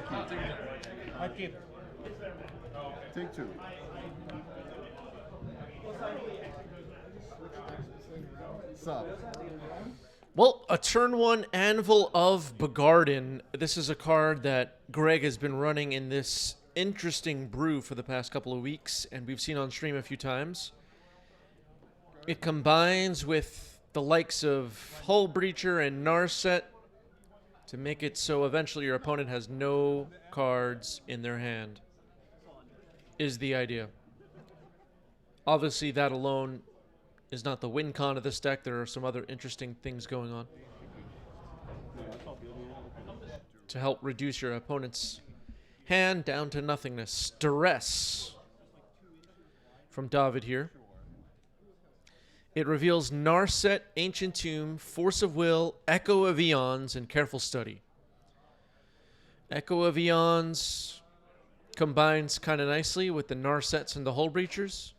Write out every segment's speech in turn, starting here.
I keep. Take two. Sup? Well, a turn 1 Anvil of Begarden. This is a card that Greg has been running in this interesting brew for the past couple of weeks, and we've seen on stream a few times. It combines with the likes of Hull Breacher and Narset to make it so eventually your opponent has no cards in their hand, is the idea. Obviously, that alone is not the win con of this deck. There are some other interesting things going on to help reduce your opponent's hand down to nothingness. Duress from David here. It reveals Narset, Ancient Tomb, Force of Will, Echo of Eons, and Careful Study. Echo of Eons combines kind of nicely with the Narsets and the Hull Breachers.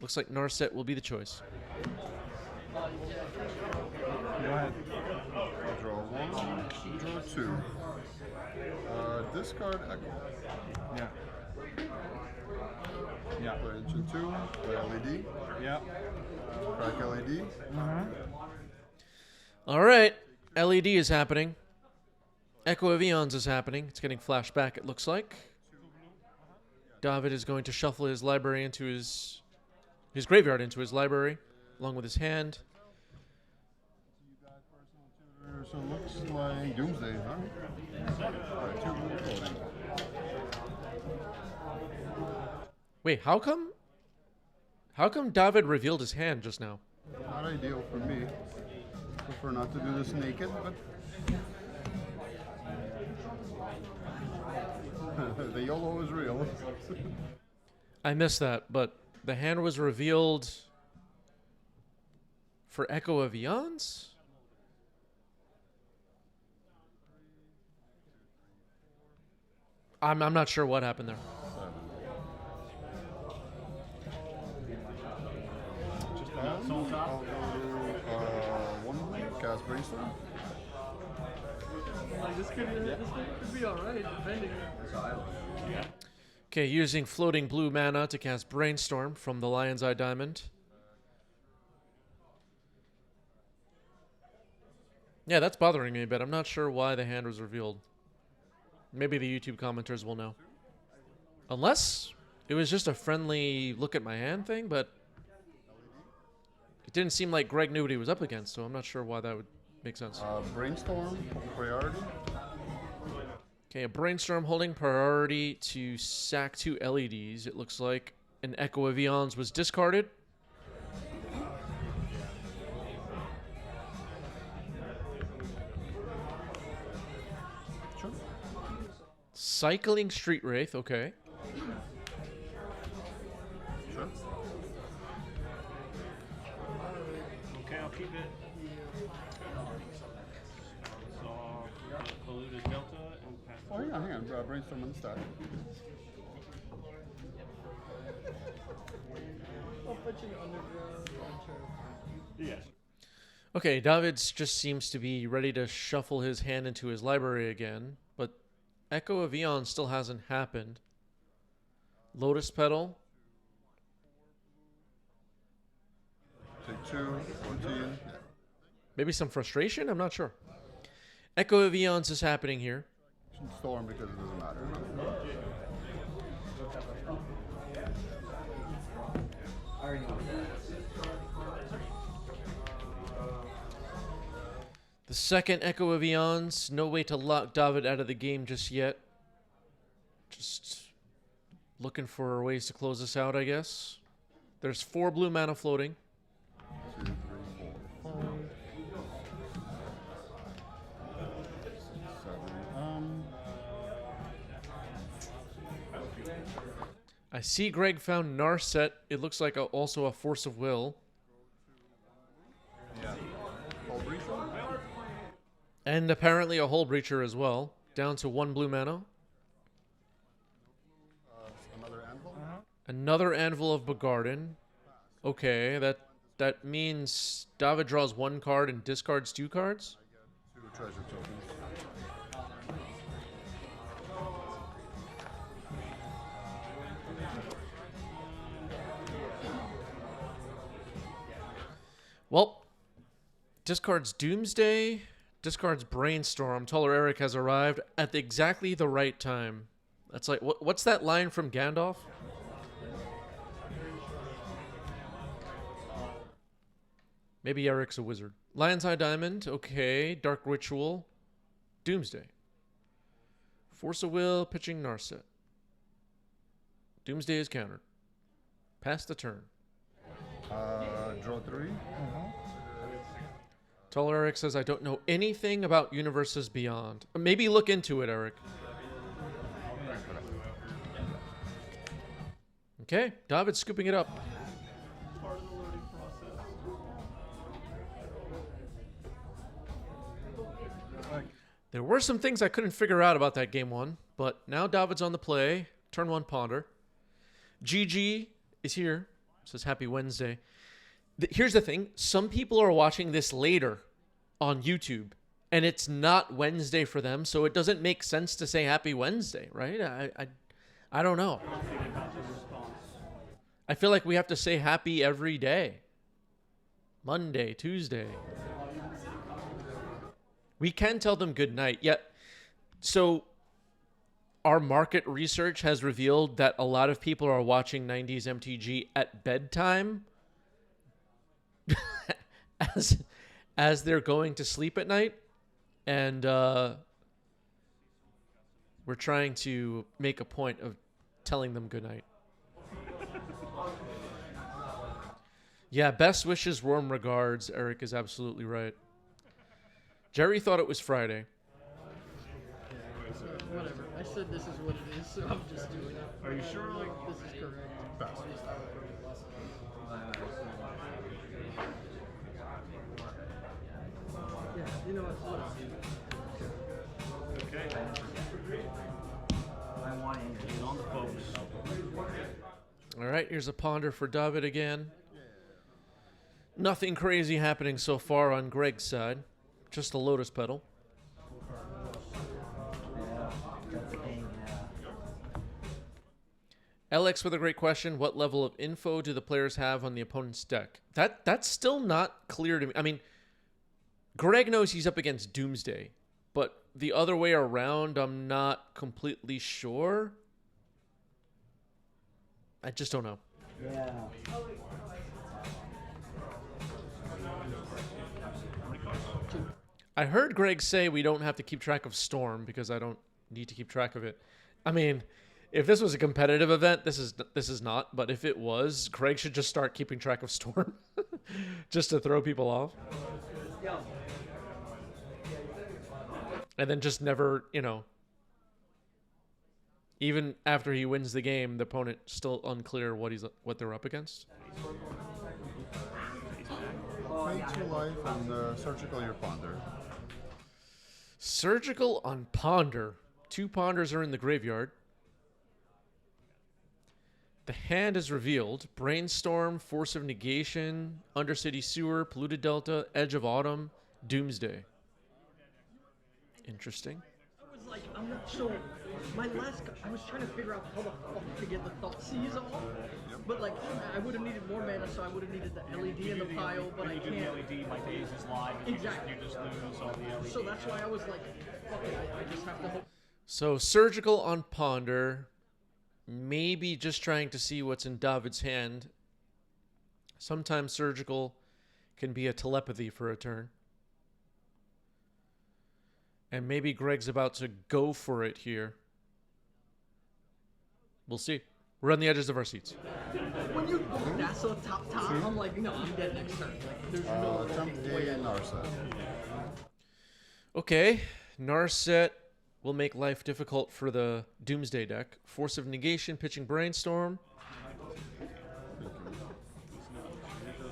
Looks like Narset will be the choice. Go ahead. Draw one, draw two. Discard Echo. Yeah. Yeah. Play Ancient Tomb, play LED, Yeah. crack LED. All right, LED is happening. Echo of Eons is happening. It's getting flashed back, it looks like. David is going to shuffle his library into his graveyard into his library, along with his hand. So it looks like Doomsday, huh? Alright, two blue floating. Wait, how come David revealed his hand just now? Not ideal for me. Prefer not to do this naked, but the YOLO is real. I missed that, but the hand was revealed for Echo of Eons? I'm not sure what happened there. I'll go one cast brainstorm. This could be alright, depending. Okay, using floating blue mana to cast Brainstorm from the Lion's Eye Diamond. Yeah, that's bothering me a bit. I'm not sure why the hand was revealed. Maybe the YouTube commenters will know. Unless it was just a friendly look at my hand thing, but it didn't seem like Greg knew what he was up against, so I'm not sure why that would make sense. Brainstorm, priority. Okay, a Brainstorm holding priority to sack 2 LEDs. It looks like an Echo of Eons was discarded. Sure. Cycling Street Wraith, okay. Sure. Okay, I'll keep it. So, Polluted Delta and pass. Oh, hang on. Brainstorm on the stack. I'll put you underground. Yes. Okay, David's just seems to be ready to shuffle his hand into his library again, but Echo of Eon still hasn't happened. Lotus Petal. Take two, 14. Maybe some frustration? I'm not sure. Echo of Eons is happening here. Storm because it doesn't matter. The second Echo of Eons. No way to lock David out of the game just yet. Just looking for ways to close this out, I guess. There's 4 blue mana floating. 2, 3, 4, 5. 7. I see Greg found Narset. It looks like also a Force of Will. Yeah. Hull Breacher. And apparently a Hull Breacher as well. Down to 1 blue mana. Another Anvil. Another Anvil of Begarden. Okay, that means David draws 1 card and discards 2 cards? I get 2 treasure tokens. Well, discards Doomsday, discards Brainstorm. Taller Eric has arrived at exactly the right time. That's like, what's that line from Gandalf? Maybe Eric's a wizard. Lion's Eye Diamond, okay. Dark Ritual, Doomsday. Force of Will, pitching Narset. Doomsday is countered. Pass the turn. Draw 3. Taller Eric says, I don't know anything about Universes Beyond. Maybe look into it, Eric. Okay, David's scooping it up. Part of the learning process. There were some things I couldn't figure out about that game one, but now David's on the play. Turn one ponder. GG is here. Says happy Wednesday. Here's the thing. Some people are watching this later on YouTube, and it's not Wednesday for them, so it doesn't make sense to say happy Wednesday, right? I don't know. I feel like we have to say happy every day. Monday, Tuesday. We can tell them good night. Yet, so our market research has revealed that a lot of people are watching 90s MTG at bedtime as they're going to sleep at night. And we're trying to make a point of telling them good night. Yeah, best wishes, warm regards. Eric is absolutely right. Jerry thought it was Friday. Whatever. I said this is what it is, so I'm just doing it. Are you sure? Like, This is correct. Pass. Yeah, you know what? okay. I want to get on the folks. All right, here's a ponder for David again. Nothing crazy happening so far on Greg's side. Just a lotus petal. LX with a great question. What level of info do the players have on the opponent's deck? That's still not clear to me. I mean, Greg knows he's up against Doomsday, but the other way around, I'm not completely sure. I just don't know. Yeah. I heard Greg say we don't have to keep track of Storm because I don't need to keep track of it. I mean, if this was a competitive event, this is not. But if it was, Greg should just start keeping track of Storm just to throw people off. And then just never, even after he wins the game, the opponent still unclear what they're up against. Pay 2 life and surgical your ponder. Surgical on Ponder. 2 ponders are in the graveyard. The hand is revealed. Brainstorm, Force of Negation, Undercity Sewer, Polluted Delta, Edge of Autumn, Doomsday. Interesting. I was like, I'm not sure. My last, I was trying to figure out how the fuck to get the thought seize off. But like, I would have needed more mana, so I would have needed the LED in the pile, but I When you do can't. the LED, my days is live. And Exactly. You just lose all the LED. So that's why I was like, fuck it, I just have to hope. So Surgical on Ponder. Maybe just trying to see what's in David's hand. Sometimes Surgical can be a telepathy for a turn. And maybe Greg's about to go for it here. We'll see. We're on the edges of our seats. When you go NASA top, I'm like, no, I'm dead next turn. Like, there's no Jump fucking way. A Narset. Okay, Narset will make life difficult for the Doomsday deck. Force of Negation, pitching Brainstorm.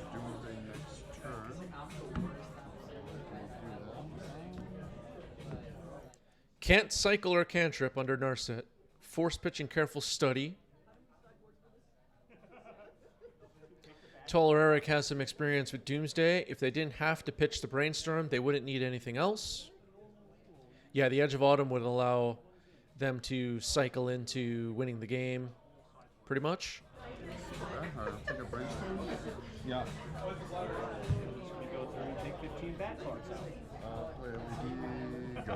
Doomsday next turn. Can't cycle or cantrip under Narset. Force pitching Careful Study. Taller Eric has some experience with Doomsday. If they didn't have to pitch the Brainstorm, they wouldn't need anything else. Yeah, the Edge of Autumn would allow them to cycle into winning the game, pretty much. Okay, I'll take a brainstorm. Yeah. then take 15 back cards out. Play LED, go.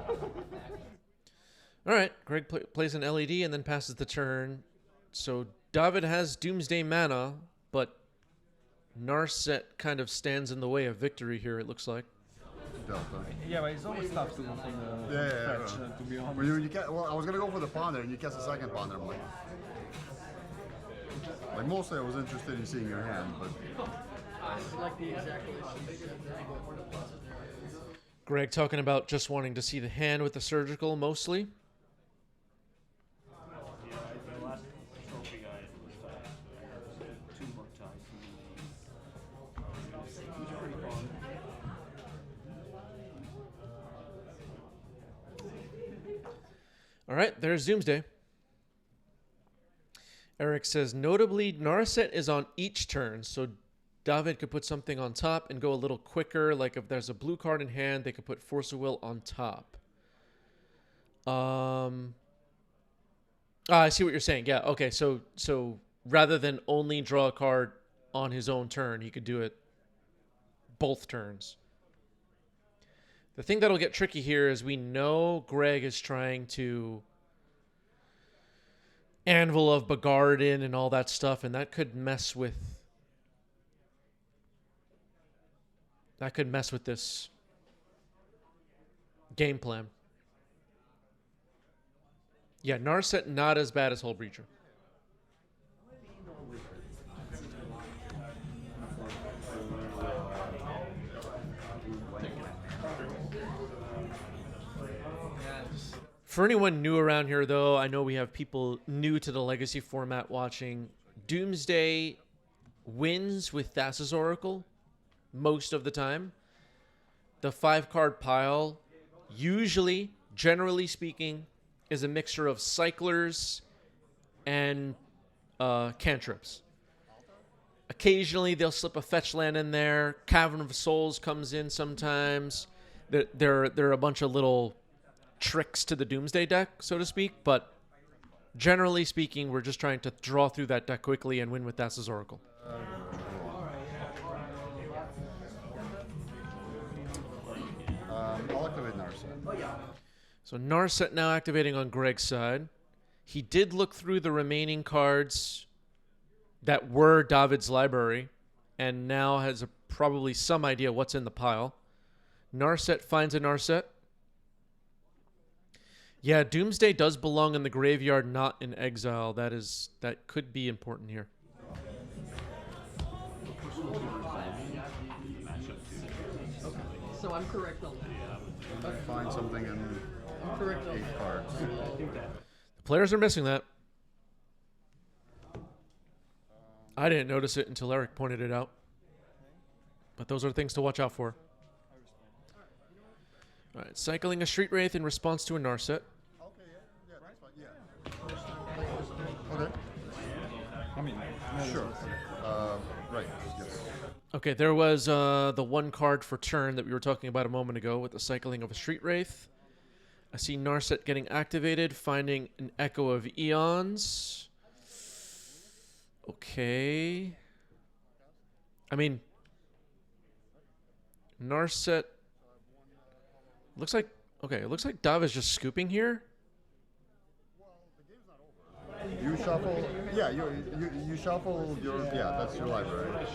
All right, Greg plays an LED and then passes the turn. So David has Doomsday mana, but Narset kind of stands in the way of victory here, it looks like. Delta. Yeah, but it's always tough to go for the Yeah, fetch, yeah. to be honest. Well, well, I was gonna go for the ponder, and you cast a second ponder. I'm like mostly I was interested in seeing your hand, but It's like the exact list. Greg talking about just wanting to see the hand with the surgical mostly. Yeah, the last trophy guy was two more times. He's pretty fun. All right, there's Doomsday. Eric says, notably, Narset is on each turn, so David could put something on top and go a little quicker. Like if there's a blue card in hand, they could put Force of Will on top. I see what you're saying. Yeah, okay, so rather than only draw a card on his own turn, he could do it both turns. The thing that'll get tricky here is we know Greg is trying to Anvil of Bagardin and all that stuff, and that could mess with this game plan. Yeah, Narset not as bad as Hull Breacher. For anyone new around here, though, I know we have people new to the Legacy format watching. Doomsday wins with Thassa's Oracle most of the time. The 5-card pile, usually, generally speaking, is a mixture of cyclers and cantrips. Occasionally, they'll slip a fetch land in there. Cavern of Souls comes in sometimes. There are a bunch of little tricks to the Doomsday deck, so to speak, but generally speaking, we're just trying to draw through that deck quickly and win with Thassa's Oracle. I'll activate Narset. So Narset now activating on Greg's side. He did look through the remaining cards that were David's library and now has probably some idea what's in the pile. Narset finds a Narset. Yeah, Doomsday does belong in the graveyard, not in exile. That could be important here. So I'm correct on that. Find something in I'm correct on 8 that. cards. The players are missing that. I didn't notice it until Eric pointed it out. But those are things to watch out for. All right, cycling a Street Wraith in response to a Narset. Okay, that's fine. Yeah. Okay. I mean, Sure. Right. Yes. Okay, there was the one card for turn that we were talking about a moment ago with the cycling of a Street Wraith. I see Narset getting activated, finding an Echo of Eons. Okay. I mean, Narset looks like, okay, it looks like Dav is just scooping here. You shuffle. Yeah. You shuffle your. Yeah. That's your library.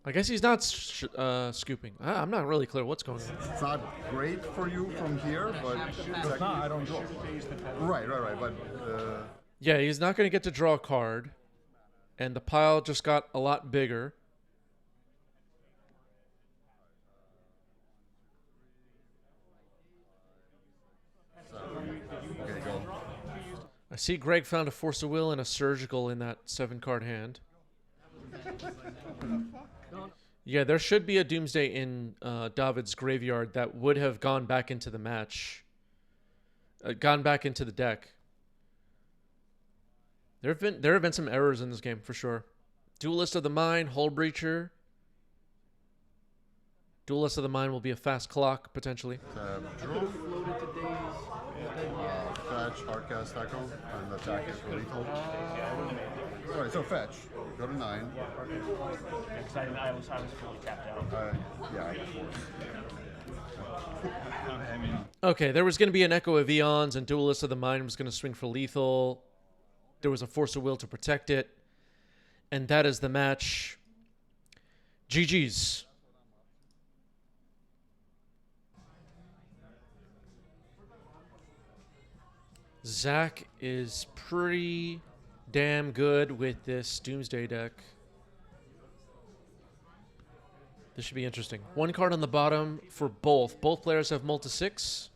I guess he's not scooping. I'm not really clear what's going on. It's not great for you from here, but it's not, I don't draw. Right. But Yeah, he's not going to get to draw a card. And the pile just got a lot bigger. okay, go. I see Greg found a Force of Will and a Surgical in that 7-card hand. Yeah, there should be a Doomsday in David's graveyard that would have gone back into the match. Gone back into the deck. There have been some errors in this game, for sure. Duelist of the Mind, Hull Breacher. Duelist of the Mind will be a fast clock, potentially. Draw. Fetch, hardcast, echo, and attack is for lethal. Alright, so fetch. Go to 9. Because I was fully tapped out. Yeah, I got 4. I mean, Okay, there was going to be an Echo of Eons, and Duelist of the Mind was going to swing for lethal. There was a Force of Will to protect it. And that is the match. GG's. Zach is pretty damn good with this Doomsday deck. This should be interesting. One card on the bottom for both. Both players have multi 6.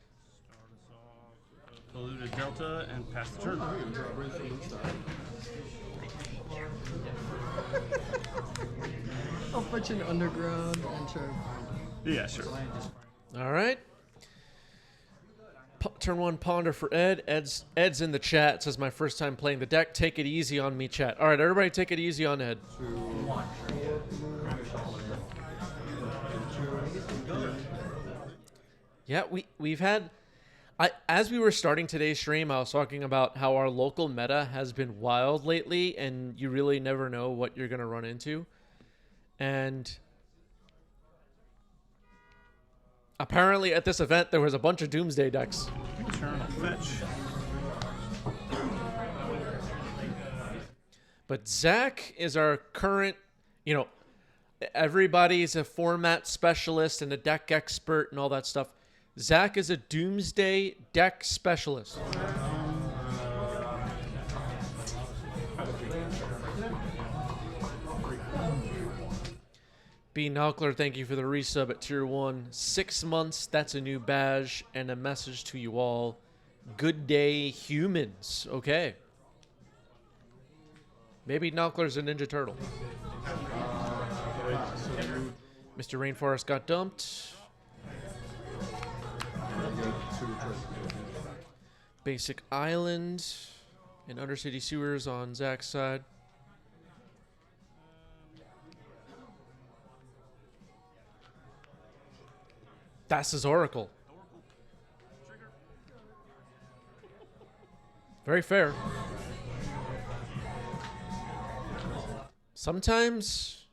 Polluted Delta and pass the turn. I'll put you in underground and sure. Yeah, sure. All right. Turn 1 Ponder for Ed. Ed's in the chat. Says my first time playing the deck. Take it easy on me, chat. All right, everybody, take it easy on Ed. Yeah, we've had. As we were starting today's stream, I was talking about how our local meta has been wild lately, and you really never know what you're gonna run into. And apparently, at this event, there was a bunch of Doomsday decks. Turn fetch. But Zach is our current, everybody's a format specialist and a deck expert and all that stuff. Zach is a Doomsday deck specialist. B. Knockler, thank you for the resub at tier 1. 6 months, that's a new badge and a message to you all. Good day, humans. Okay. Maybe Knockler's a Ninja Turtle. Mr. Rainforest got dumped. Basic Island and Undercity Sewers on Zach's side. That's his Oracle. Very fair. Sometimes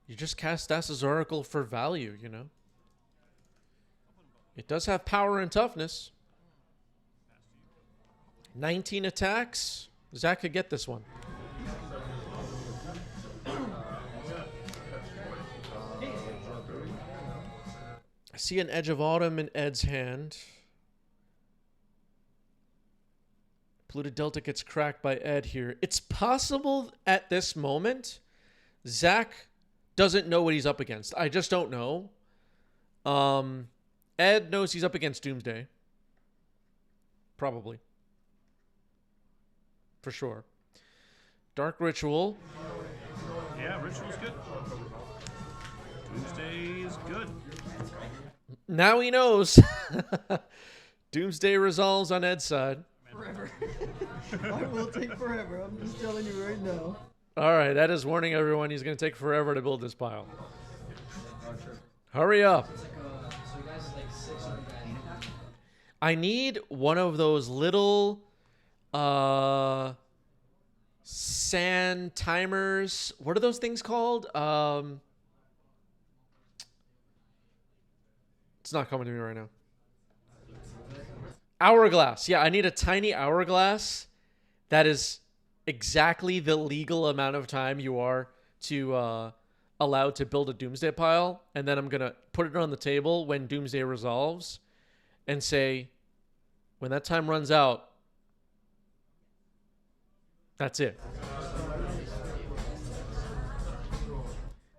you just cast Das's Oracle for value, It does have power and toughness. 19 attacks. Zach could get this one. I see an Edge of Autumn in Ed's hand. Polluted Delta gets cracked by Ed here. It's possible at this moment Zach doesn't know what he's up against. I just don't know. Ed knows he's up against Doomsday. Probably. For sure. Dark Ritual. Yeah, Ritual's good. Doomsday's good. Now he knows. Doomsday resolves on Ed's side. Forever. I will take forever. I'm just telling you right now. All right, Ed is warning everyone he's going to take forever to build this pile. Hurry up. I need one of those little sand timers. What are those things called? It's not coming to me right now. Hourglass. Yeah, I need a tiny hourglass that is exactly the legal amount of time you are to allowed to build a Doomsday pile, and then I'm going to put it on the table when Doomsday resolves and say, when that time runs out, that's it.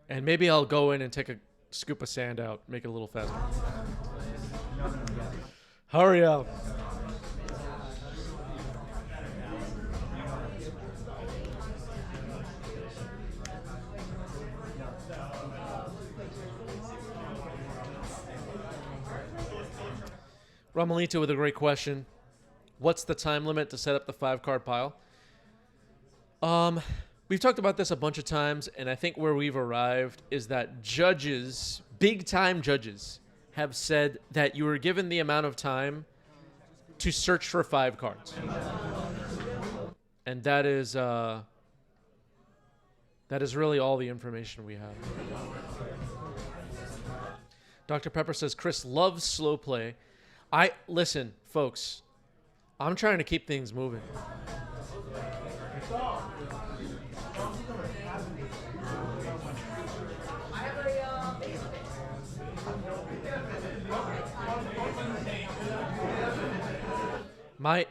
And maybe I'll go in and take a scoop of sand out, make it a little faster. Hurry up. Ramalito with a great question. What's the time limit to set up the 5-card pile? We've talked about this a bunch of times, and I think where we've arrived is that judges, big-time judges, have said that you are given the amount of time to search for 5 cards. And that is That is really all the information we have. Dr. Pepper says Chris loves slow play. Listen, folks. I'm trying to keep things moving.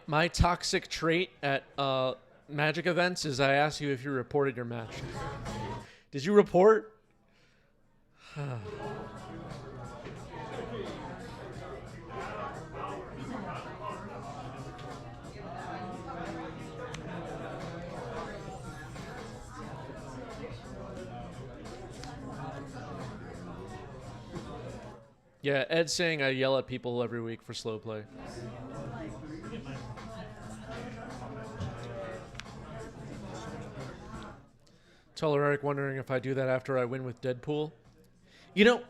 My toxic trait at Magic events is I ask you if you reported your match. Did you report? Yeah, Ed's saying I yell at people every week for slow play. Teller Eric wondering if I do that after I win with Deadpool. You know,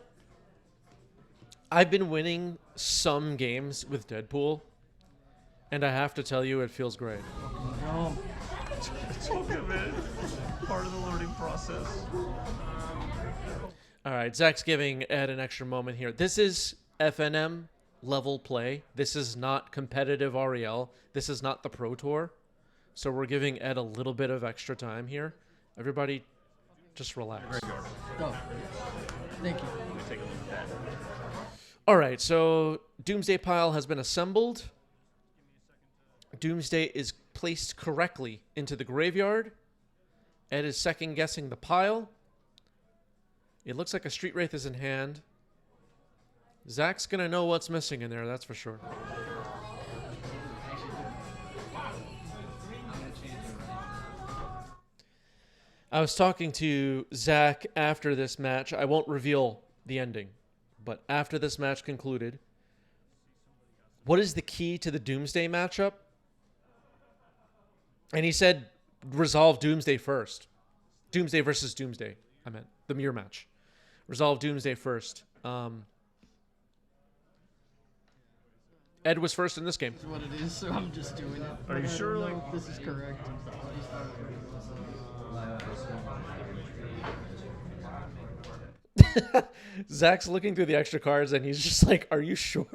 I've been winning some games with Deadpool, and I have to tell you, it feels great. It's all good, man. Part of the learning process. All right, Zach's giving Ed an extra moment here. This is FNM level play. This is not competitive REL. This is not the Pro Tour. So we're giving Ed a little bit of extra time here. Everybody, just relax. Oh, thank you. Let me take a look at that. All right, so Doomsday pile has been assembled. Doomsday is placed correctly into the graveyard. Ed is second guessing the pile. It looks like a Street Wraith is in hand. Zach's going to know what's missing in there, that's for sure. I was talking to Zach after this match. I won't reveal the ending, but after this match concluded, what is the key to the Doomsday matchup? And he said, resolve Doomsday first. Doomsday versus Doomsday, I meant. The mirror match. Resolve Doomsday first. Ed was first in this game. That's what it is, so I'm just doing it. Are you sure, like, this is correct? Zach's looking through the extra cards and he's just like, are you sure?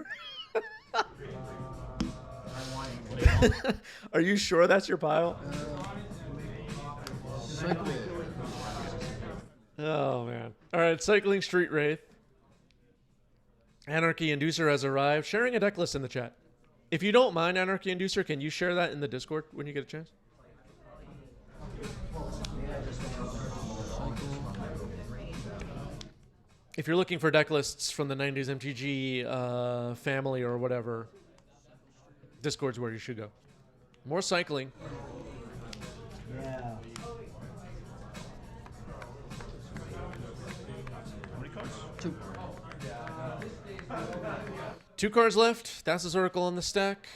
Are you sure that's your pile? Oh, man. All right, Cycling Street Wraith. Anarchy Inducer has arrived. Sharing a deck list in the chat. If you don't mind, Anarchy Inducer, can you share that in the Discord when you get a chance? If you're looking for deck lists from the 90s MTG family or whatever, Discord's where you should go. More cycling. How many cards? 2. 2 cards left. That's his Oracle on the stack.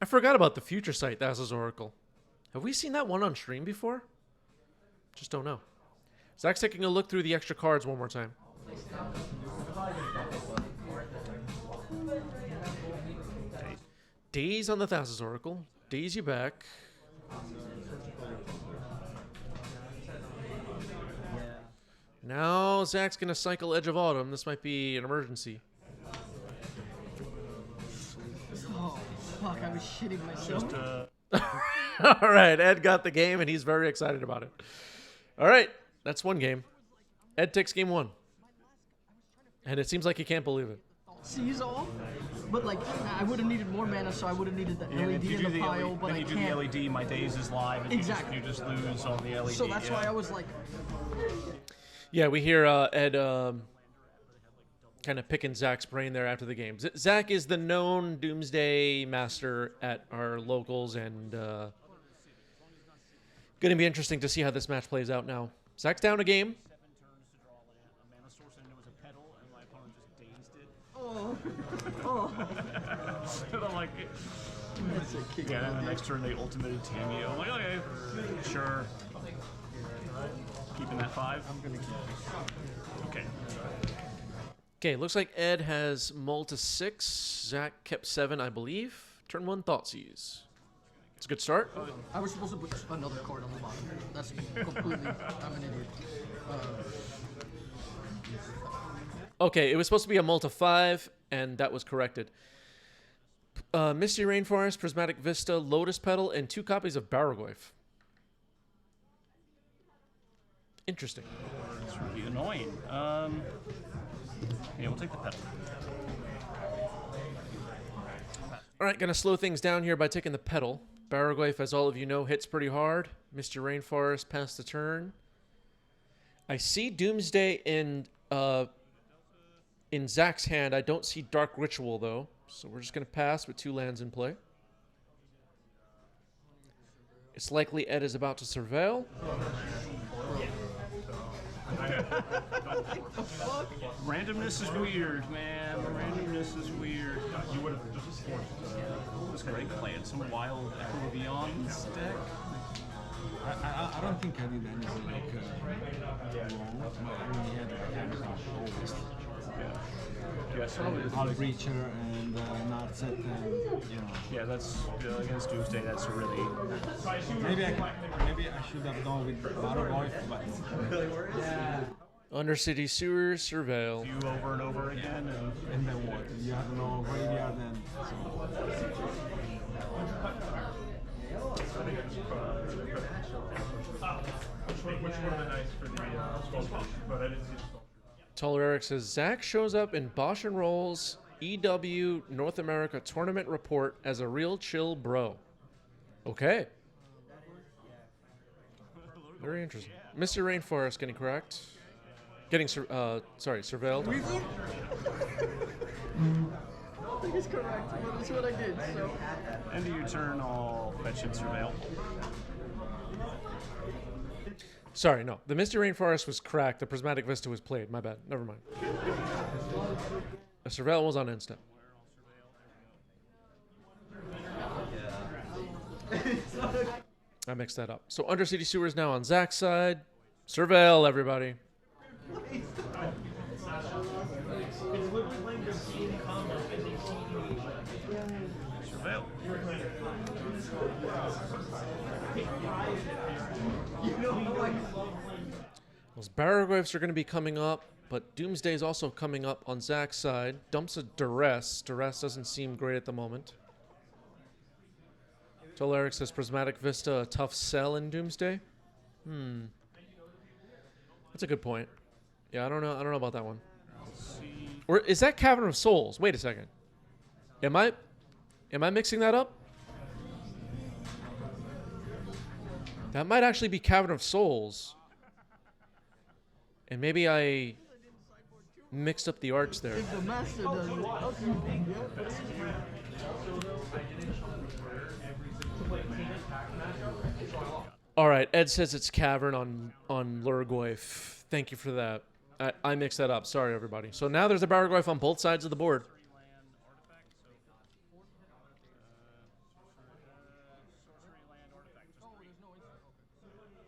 I forgot about the Future Sight. That's his Oracle. Have we seen that one on stream before? Just don't know. Zach's taking a look through the extra cards one more time. Daze on the Thassa's Oracle. Daze you back. Now Zach's going to cycle Edge of Autumn. This might be an emergency. Oh, fuck, I was shitting myself. All right, Ed got the game, and he's very excited about it. All right, that's one game. Ed takes game 1. And it seems like he can't believe it. Sees all, but like I would have needed more mana, so I would have needed the Yeah, LED if you in do the pile, but then I you do can't. the LED, my days is live, and Exactly. you just lose on the LED. So that's why I was like, Yeah, we hear Ed kind of picking Zach's brain there after the game. Zach is the known Doomsday master at our locals, and going to be interesting to see how this match plays out now. Zach's down a game. 7 turns to draw a mana source, and it was a pedal, and my opponent just dazed it. oh, And I'm like, that's a kick. yeah, and then the next turn they ultimated Tamio. I'm like, okay, sure. Keeping that 5? I'm going to keep it. Okay. Okay, looks like Ed has mull to 6. Zach kept 7, I believe. Turn 1 Thoughtseize. It's a good start. I was supposed to put another card on the bottom. That's completely. I'm an idiot. Okay, it was supposed to be a multi 5, and that was corrected. Misty Rainforest, Prismatic Vista, Lotus Petal, and 2 copies of Baraglyph. Interesting. It's really annoying. Yeah, we'll take the petal. All right, gonna slow things down here by taking the Petal. Baraglyph, as all of you know, hits pretty hard. Misty Rainforest passed the turn. I see Doomsday in Zach's hand. I don't see Dark Ritual, though. So we're just going to pass with 2 lands in play. It's likely Ed is about to surveil. Randomness is weird, man. Randomness is weird. You would have just forced this guy playing some wild Echo Beyond's deck. I don't think I did anything like wrong. I really had always. Yeah, so Outreacher and Narset and yeah, that's against Doomsday. That's really maybe I should have gone with Baraglyph, but Undercity Sewers, surveil. you over and over again. and then what? You have no graveyard and Which would have been nice for the spell, but I didn't see the spell. Taller Eric says, Zach shows up in Bosch and Rolls EW North America Tournament Report as a real chill bro. Okay. Very interesting. Mr. Rainforest getting correct. Getting, surveilled. I think it's correct, but that's what I did. So. End of your turn, I'll fetch and surveil. Sorry, no. The Misty Rainforest was cracked. The Prismatic Vista was played. My bad. Never mind. A surveil was on end step. I mixed that up. So Undercity Sewer is now on Zach's side. Surveil, everybody. Surveil. Those Baraglyphs are going to be coming up, but Doomsday is also coming up on Zach's side. Dumps a Duress. Duress doesn't seem great at the moment. Toleric says Prismatic Vista a tough sell in Doomsday. That's a good point. Yeah, I don't know about that one. Or is that Cavern of Souls? Wait a second. Am I mixing that up? That might actually be Cavern of Souls. And maybe I mixed up the arts there. If the master does it, All right, Ed says it's Cavern on Lurgoyf. Thank you for that. I mixed that up. Sorry, everybody. So now there's a Baraglyph on both sides of the board.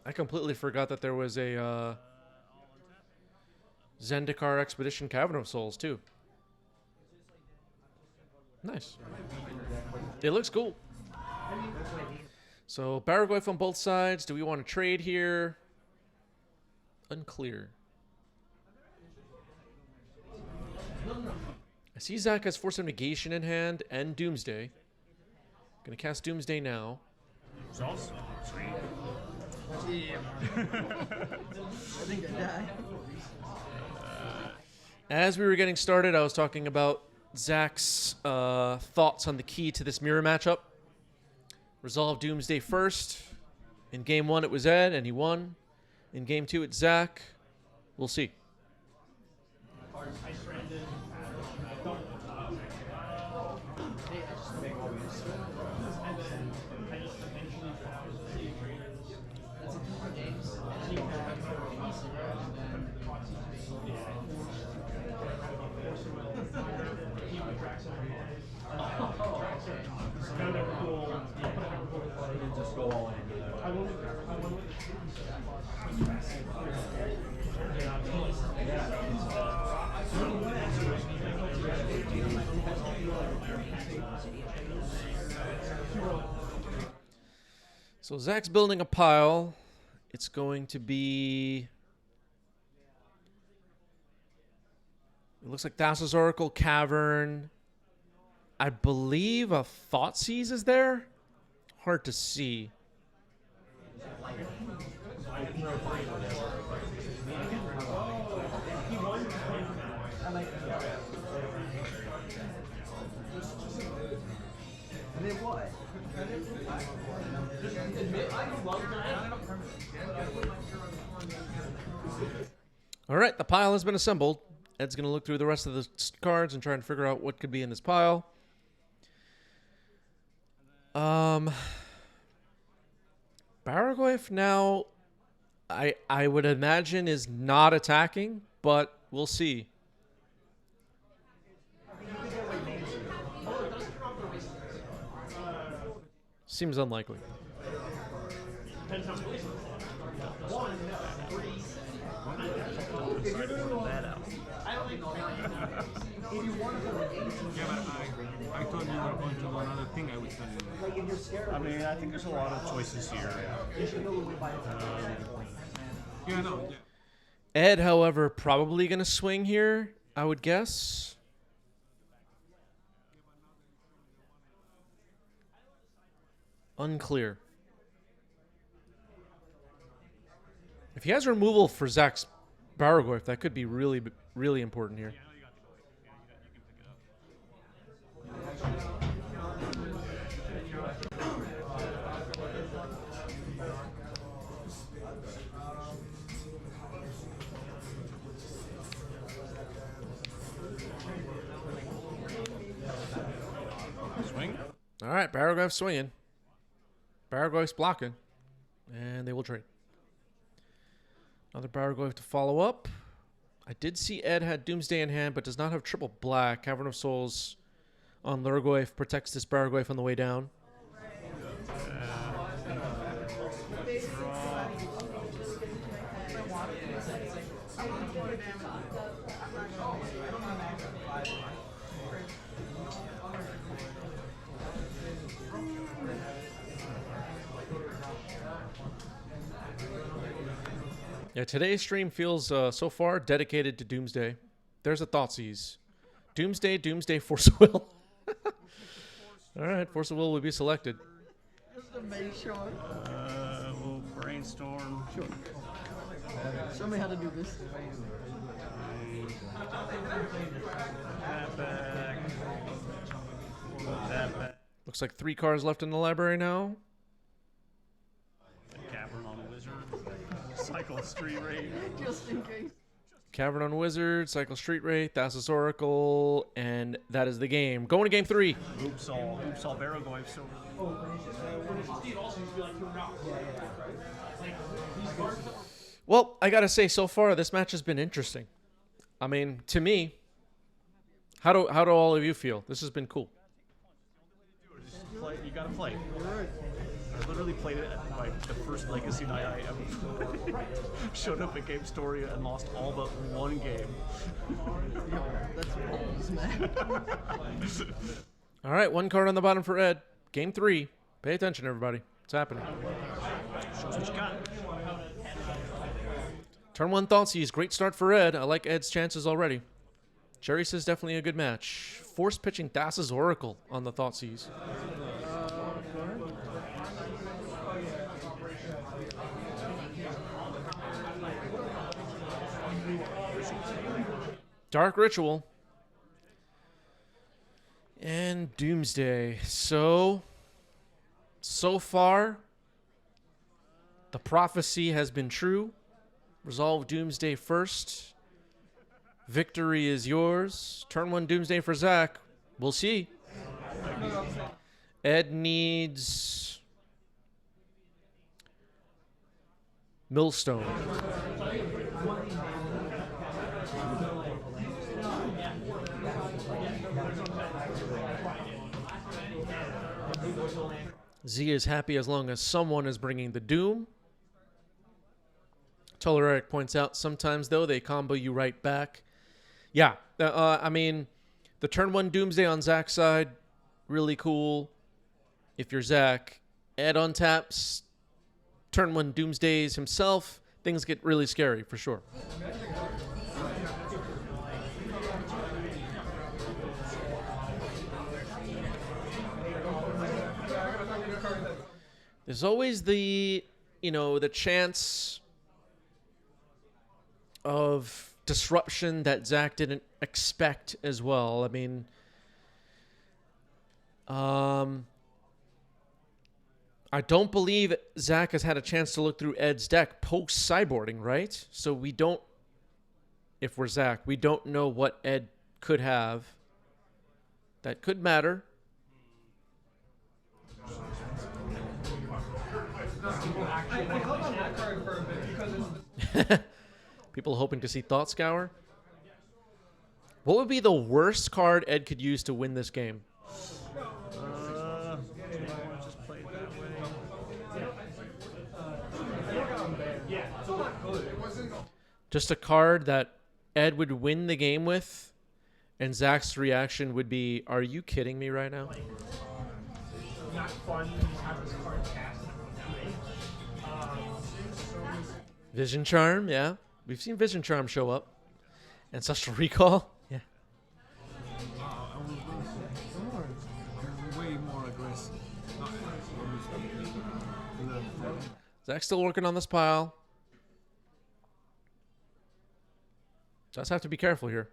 I completely forgot that there was a Zendikar Expedition Cavern of Souls, too. Nice. It looks cool. So, Baraglyph on both sides. Do we want to trade here? Unclear. I see Zach has Force of Negation in hand and Doomsday. Gonna cast Doomsday now. Sauce? Sweet. I think I died. As we were getting started, I was talking about Zach's thoughts on the key to this mirror matchup. Resolve Doomsday first. In game 1, it was Ed, and he won. In game 2, it's Zach. We'll see. So Zach's building a pile. It's going to be... It looks like Thassa's Oracle, Cavern. I believe a Thoughtseize is there. Hard to see. All right, the pile has been assembled. Ed's going to look through the rest of the cards and try and figure out what could be in this pile. Baraglyph now, I would imagine, is not attacking, but we'll see. Seems unlikely. I thought you were going to do another thing. I would tell you. I mean, I think there's a lot of choices here. Yeah, no. Yeah. Ed, however, probably going to swing here, I would guess. Unclear. If he has removal for Zach's Baraglyph, that could be really, really important here. Swing. All right, Baraglyph's swinging. Baraglyph's blocking. And they will trade. Another Baraglyph to follow up. I did see Ed had Doomsday in hand, but does not have triple black. Cavern of Souls on Lurgoyf protects this Baraglyph on the way down. Yeah, today's stream feels so far dedicated to Doomsday. There's a Thoughtseize. Doomsday, Doomsday, Force of Will. All right, Force of Will will be selected. Just to make sure. We'll brainstorm. Sure. Show me how to do this. That back. That back. Looks like 3 cards left in the library now. Cavern on Wizard. Cycle Street Rate. Just in case. Cavern on Wizard, Cycle Street Wraith, Thassa's Oracle, and that is the game. Going to game 3. Oops, all Baraglyph silver. Well, I gotta say, so far this match has been interesting. I mean, to me, how do all of you feel? This has been cool. You gotta play. I literally played it at the first Legacy night I ever showed up at Game Story and lost all but one game. That's balls, man. All right, 1 card on the bottom for Ed. Game 3. Pay attention, everybody. What's happening? Show us what you got. Turn 1 Thoughtseize. Great start for Ed. I like Ed's chances already. Jerry says definitely a good match. Force pitching Thassa's Oracle on the Thoughtseize. Dark Ritual. And Doomsday. So far, the prophecy has been true. Resolve Doomsday first. Victory is yours. Turn 1 Doomsday for Zach. We'll see. Ed needs Millstone. Z is happy as long as someone is bringing the Doom. Toleric points out, sometimes, though, they combo you right back. Yeah, I mean, the turn 1 Doomsday on Zach's side, really cool. if you're Zach. Ed untaps, turn 1 Doomsdays himself. Things get really scary for sure. There's always the, the chance of disruption that Zach didn't expect as well. I mean, I don't believe Zach has had a chance to look through Ed's deck post-sideboarding, right? So we don't, if we're Zach, we don't know what Ed could have. That could matter. People hoping to see Thought Scour. What would be the worst card Ed could use to win this game? Just play it that way. Just a card that Ed would win the game with, and Zach's reaction would be, "Are you kidding me right now?" Not fun to have this card cast and everyone die. Vision Charm, yeah. We've seen Vision Charm show up. Ancestral Recall, yeah. I was going to say, way more aggressive. Zach's still working on this pile. Just have to be careful here.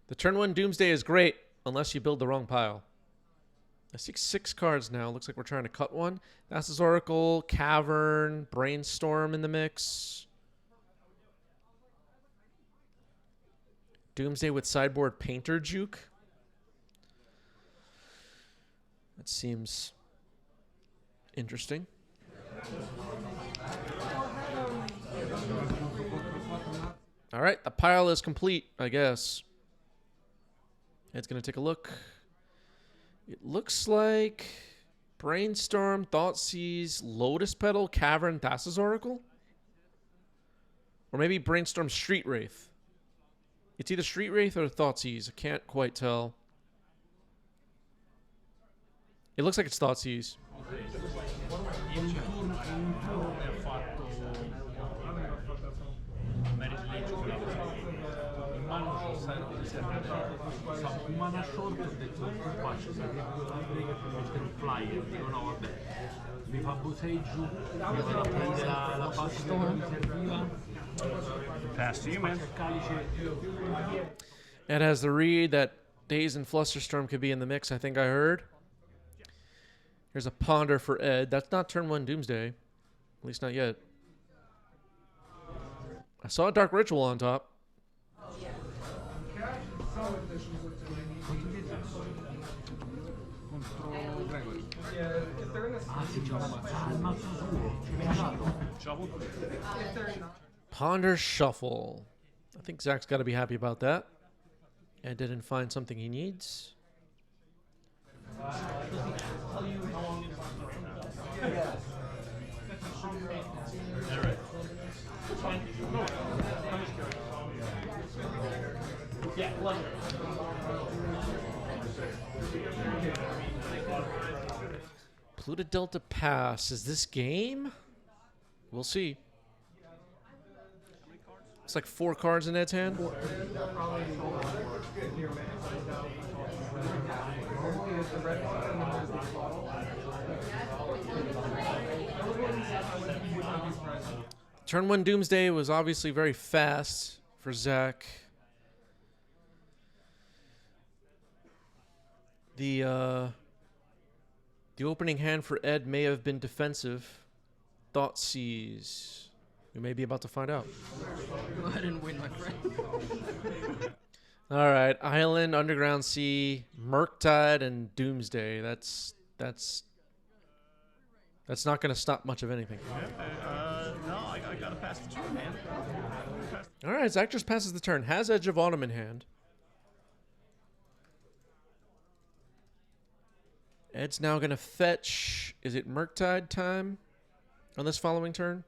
The turn 1 Doomsday is great, unless you build the wrong pile. I see 6 cards now. Looks like we're trying to cut one. Thassa's Oracle, Cavern, Brainstorm in the mix. Doomsday with sideboard Painter Juke. That seems interesting. All right, the pile is complete, I guess. It's going to take a look. It looks like Brainstorm, Thoughtseize, Lotus Petal, Cavern, Thassa's Oracle? Or maybe Brainstorm, Street Wraith. It's either Street Wraith or Thoughtseize. I can't quite tell. It looks like it's Thoughtseize. Pass to you, man. It has the read that Daze and Flusterstorm could be in the mix, I think I heard. Here's a Ponder for Ed. That's not turn 1 Doomsday. At least not yet. I saw a Dark Ritual on top. Ponder Shuffle. I think Zach's got to be happy about that. Ed didn't find something he needs. Pluto Delta Pass. Is this game? We'll see. It's like 4 cards in Ed's hand. Turn 1 Doomsday was obviously very fast for Zach. The opening hand for Ed may have been defensive. Thoughtseize. We may be about to find out. Go ahead and win, my friend. All right, Island, Underground Sea, Murktide, and Doomsday. That's not going to stop much of anything. No, I gotta pass the turn, man. All right, Zach just passes the turn. Has Edge of Autumn in hand. Ed's now going to fetch. Is it Murktide time on this following turn?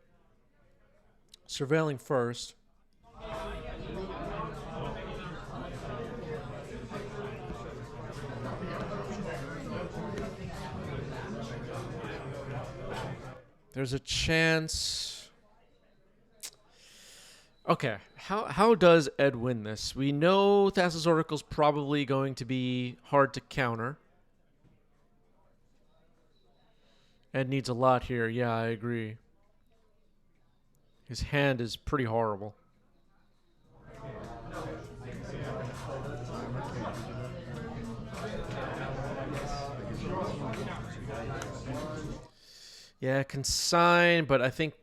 Surveilling first. There's a chance. Okay, how does Ed win this? We know Thassa's Oracle's probably going to be hard to counter. Ed needs a lot here. Yeah, I agree. His hand is pretty horrible. Yeah, consign, but I think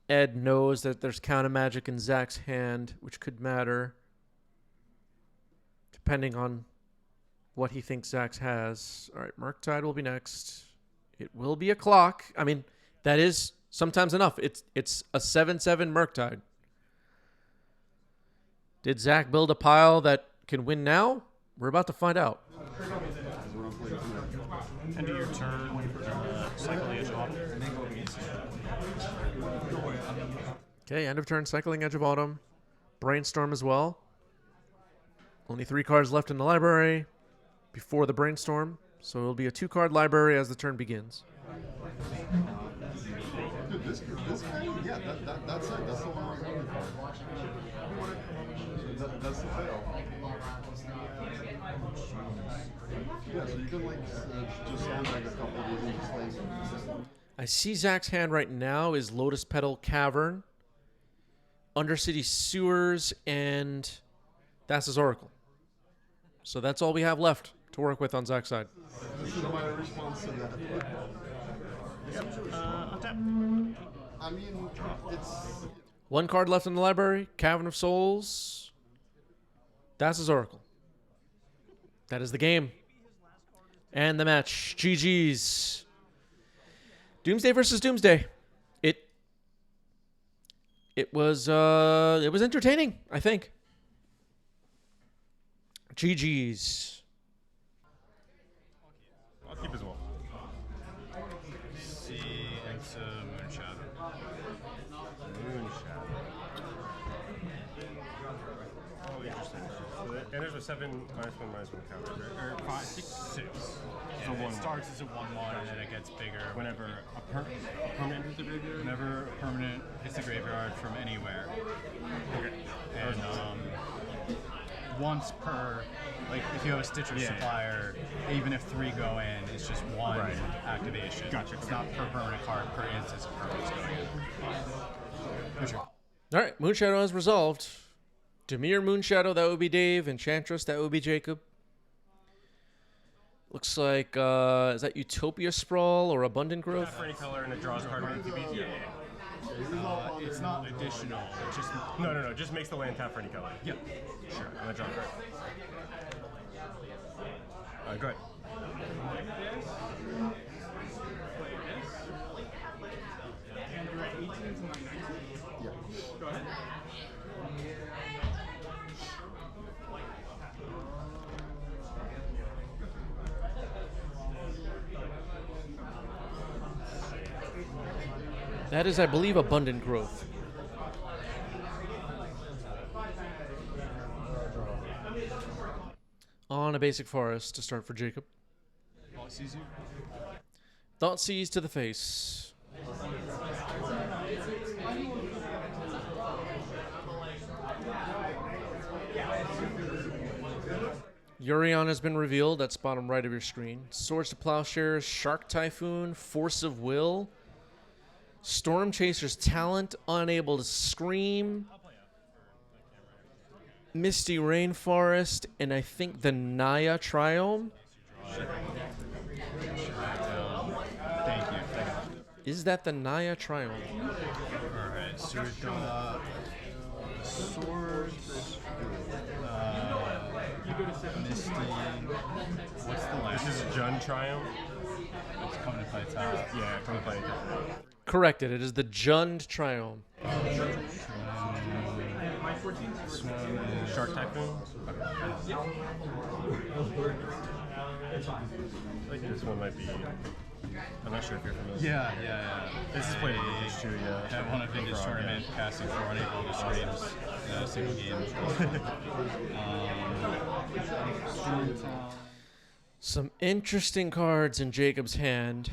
Ed knows that there's counter magic in Zach's hand, which could matter depending on what he thinks Zach has. All right, Murktide will be next. It will be a clock. I mean, that is sometimes enough. It's a 7/7 Murktide. Did Zach build a pile that can win now? We're about to find out. End of your turn, cycle the edge of autumn. Okay, end of turn, cycling Edge of Autumn. Brainstorm as well. Only 3 cards left in the library before the Brainstorm, so it'll be a 2-card library as the turn begins. Dude, this guy, yeah, that's it. That's the one I'm looking for. That's the fail. Yeah, so you can like just sandbag a couple of these and just like. I see Zach's hand right now is Lotus Petal Cavern, Undercity Sewers, and Thassa's Oracle. So that's all we have left to work with on Zach's side. This is my response to that. Untap. I mean, it's. 1 card left in the library, Cavern of Souls, Thassa's Oracle. That is the game. And the match. GG's. Doomsday versus Doomsday. It was entertaining, I think. GG's. I'll keep as well. See, it's Moonshadow. Moonshadow. Oh, interesting. And there's a 7 -1/-1 counter, right? Or 5, 6. 6. So And it 1/1. starts as a 1/1 and then it gets bigger. Whenever a permanent enters the graveyard? Whenever a permanent hits the graveyard from anywhere. Okay. And once per, like if you have a Stitcher supplier, even if 3 go in, it's just 1 activation. Gotcha. It's not per permanent card, per instance of permanents going in. For sure. All right, Moonshadow has resolved. Demir Moonshadow, that would be Dave. Enchantress, that would be Jacob. Looks like, is that Utopia Sprawl or Abundant Growth? For any color and it draws card when TBs? It's not additional. It's just No. Just makes the land tap for any color. Yep. Sure. And I draw a card. Go ahead. Yeah. Go ahead. That is, I believe, Abundant Growth. On a basic forest to start for Jacob. Thought sees you. Thought Seize to the face. Yurion has been revealed. That's bottom right of your screen. Swords to Plowshares, Shark Typhoon, Force of Will, Storm Chaser's Talent, Unable to Scream, Misty Rainforest, and I think the Naya Triome. Thank you. Is that the Naya Triome? Alright, so we've got swords, Misty. What's the last? This is Jun Triumph. It's coming to play top. Yeah, come play it. Corrected. It is the Jund Triome. Shark Typhoon. I think this one might be I'm not sure if you're familiar. Yeah. This is played at Vintage too, yeah. I won a vintage tournament, casting 4 unable to streams, single game. Some interesting cards in Jacob's hand.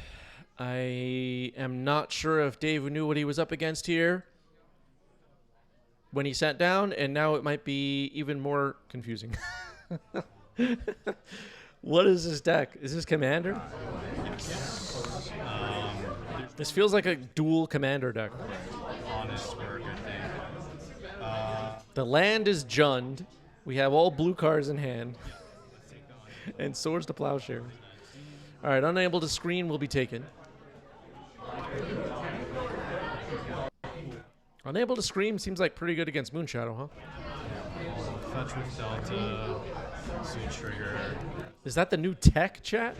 I am not sure if Dave knew what he was up against here when he sat down, and now it might be even more confusing. What is this deck? Is this Commander? This feels like a dual Commander deck. Honest work, I think. The land is Jund. We have all blue cards in hand. And Swords to Plowshare. All right, unable to screen will be taken. Unable to scream seems like pretty good against Moonshadow, huh? Fetch with Delta, Soul Trigger. Is that the new tech, chat?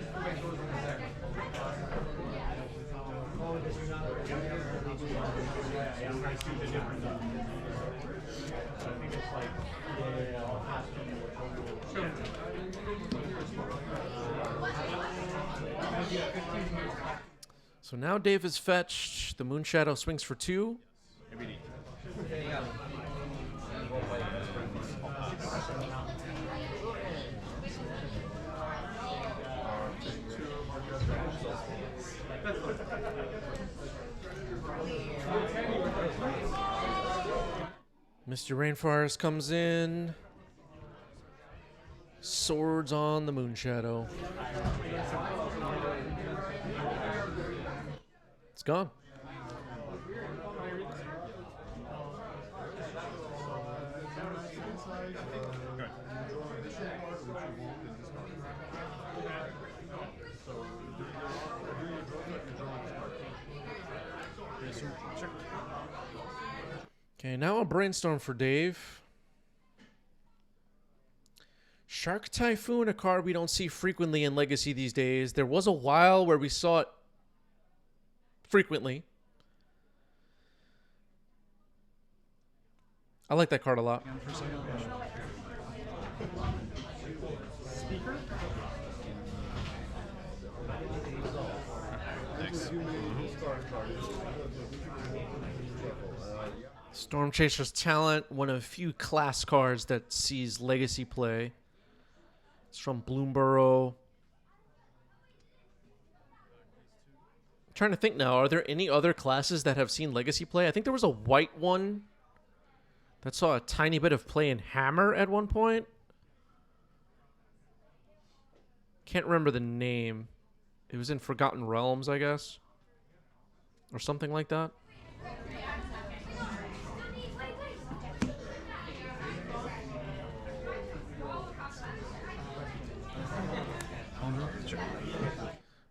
So now Dave is fetched. The Moonshadow swings for 2. Mr. Rainforest comes in. Swords on the Moonshadow. It's gone. Okay, now a brainstorm for Dave. Shark Typhoon, a card we don't see frequently in Legacy these days. There was a while where we saw it frequently. I like that card a lot. Speaker? Storm Chaser's Talent, one of a few class cards that sees Legacy play. It's from Bloomborough. I'm trying to think now, are there any other classes that have seen Legacy play? I think there was a white one that saw a tiny bit of play in Hammer at one point. Can't remember the name. It was in Forgotten Realms, I guess. Or something like that.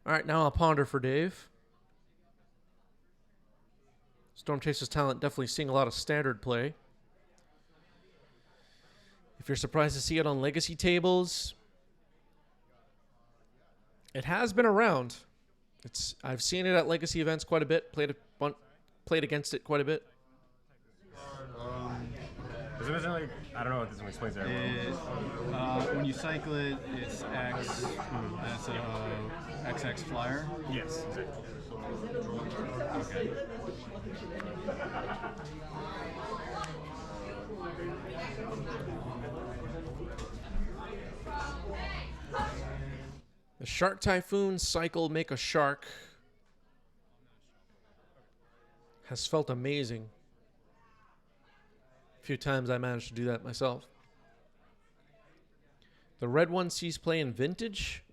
All right, now I'll ponder for Dave. Storm Chaser's Talent definitely seeing a lot of standard play. If you're surprised to see it on Legacy tables, it has been around. I've seen it at Legacy events quite a bit. Played against it quite a bit. Isn't it like, I don't know what this one explains to everyone. When you cycle it, it's X. That's a XX flyer. Yes, exactly. Okay. The Shark Typhoon cycle make a shark has felt amazing. A few times I managed to do that myself. The red one sees play in Vintage.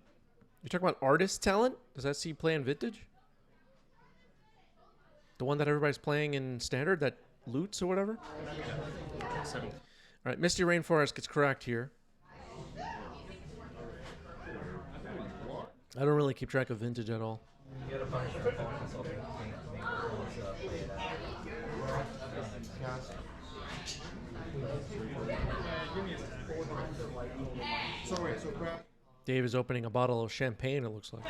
You're talking about Artist Talent? Does that see play in Vintage? The one that everybody's playing in Standard that loots or whatever? All right, Misty Rainforest gets correct here. I don't really keep track of Vintage at all. Dave is opening a bottle of champagne, it looks like.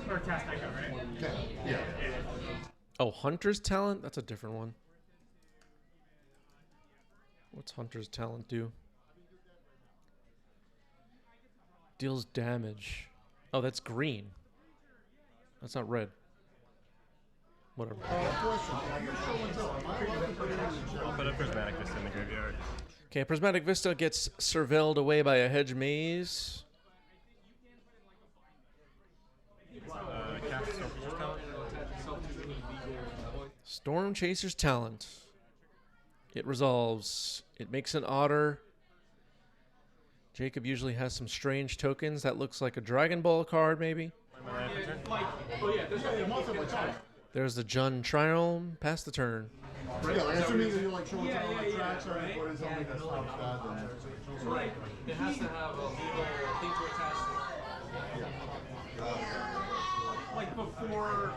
Or cast that guy, right? Yeah. Oh, Hunter's Talent? That's a different one. What's Hunter's Talent do? Deals damage. Oh, that's green. That's not red. Whatever. I'll put a Prismatic Vista in the graveyard. Okay, Prismatic Vista gets surveilled away by a hedge maze. Cast Stormchaser's Talent. Storm Chaser's Talent. It resolves. It makes an otter. Jacob usually has some strange tokens. That looks like a Dragon Ball card, maybe. There's the Jun Triome. Pass the turn. Yeah, like assuming that you're like showing some like tracks or like putting something that's not bad, then It has to have a legal thing to attach to. Like before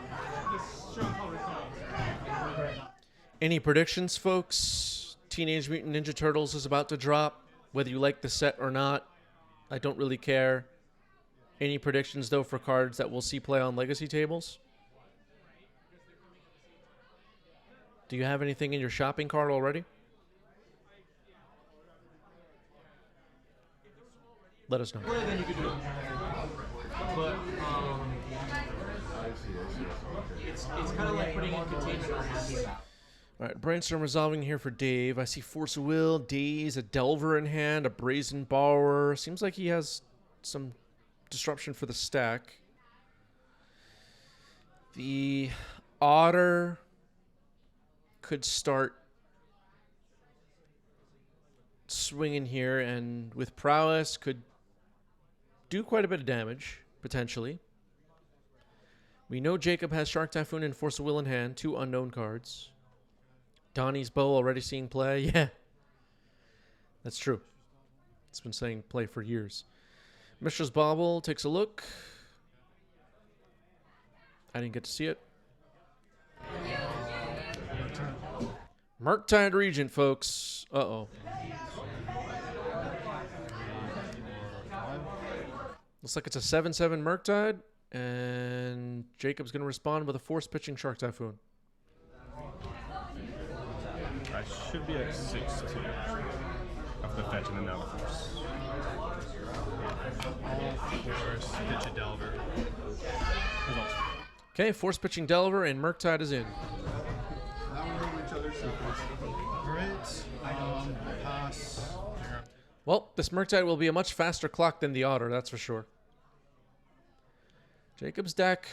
the show color comes. Any predictions, folks? Teenage Mutant Ninja Turtles is about to drop. Whether you like the set or not, I don't really care. Any predictions, though, for cards that we'll see play on Legacy tables? Do you have anything in your shopping cart already? Let us know. Then you could do it. But it's kind of like putting in containment on this. All right, brainstorm resolving here for Dave. I see Force of Will, Daze, a Delver in hand, a Brazen Borrower. Seems like he has some disruption for the stack. The Otter could start swinging here, and with Prowess could do quite a bit of damage, potentially. We know Jacob has Shark Typhoon and Force of Will in hand, 2 unknown cards. Donnie's Bow already seeing play. Yeah, that's true. It's been saying play for years. Mishra's Bauble takes a look. I didn't get to see it. Murktide Regent, folks. Uh-oh. Looks like it's a 7/7 Murktide, and Jacob's going to respond with a force pitching Shark Typhoon. I should be at 6-2 of the fetch and then now the force. Force, pitch a Delver. Results. Okay, force pitching Delver, and Murktide is in. now we know each other's secrets. Alright, pass. Well, this Murktide will be a much faster clock than the Otter, that's for sure. Jacob's deck,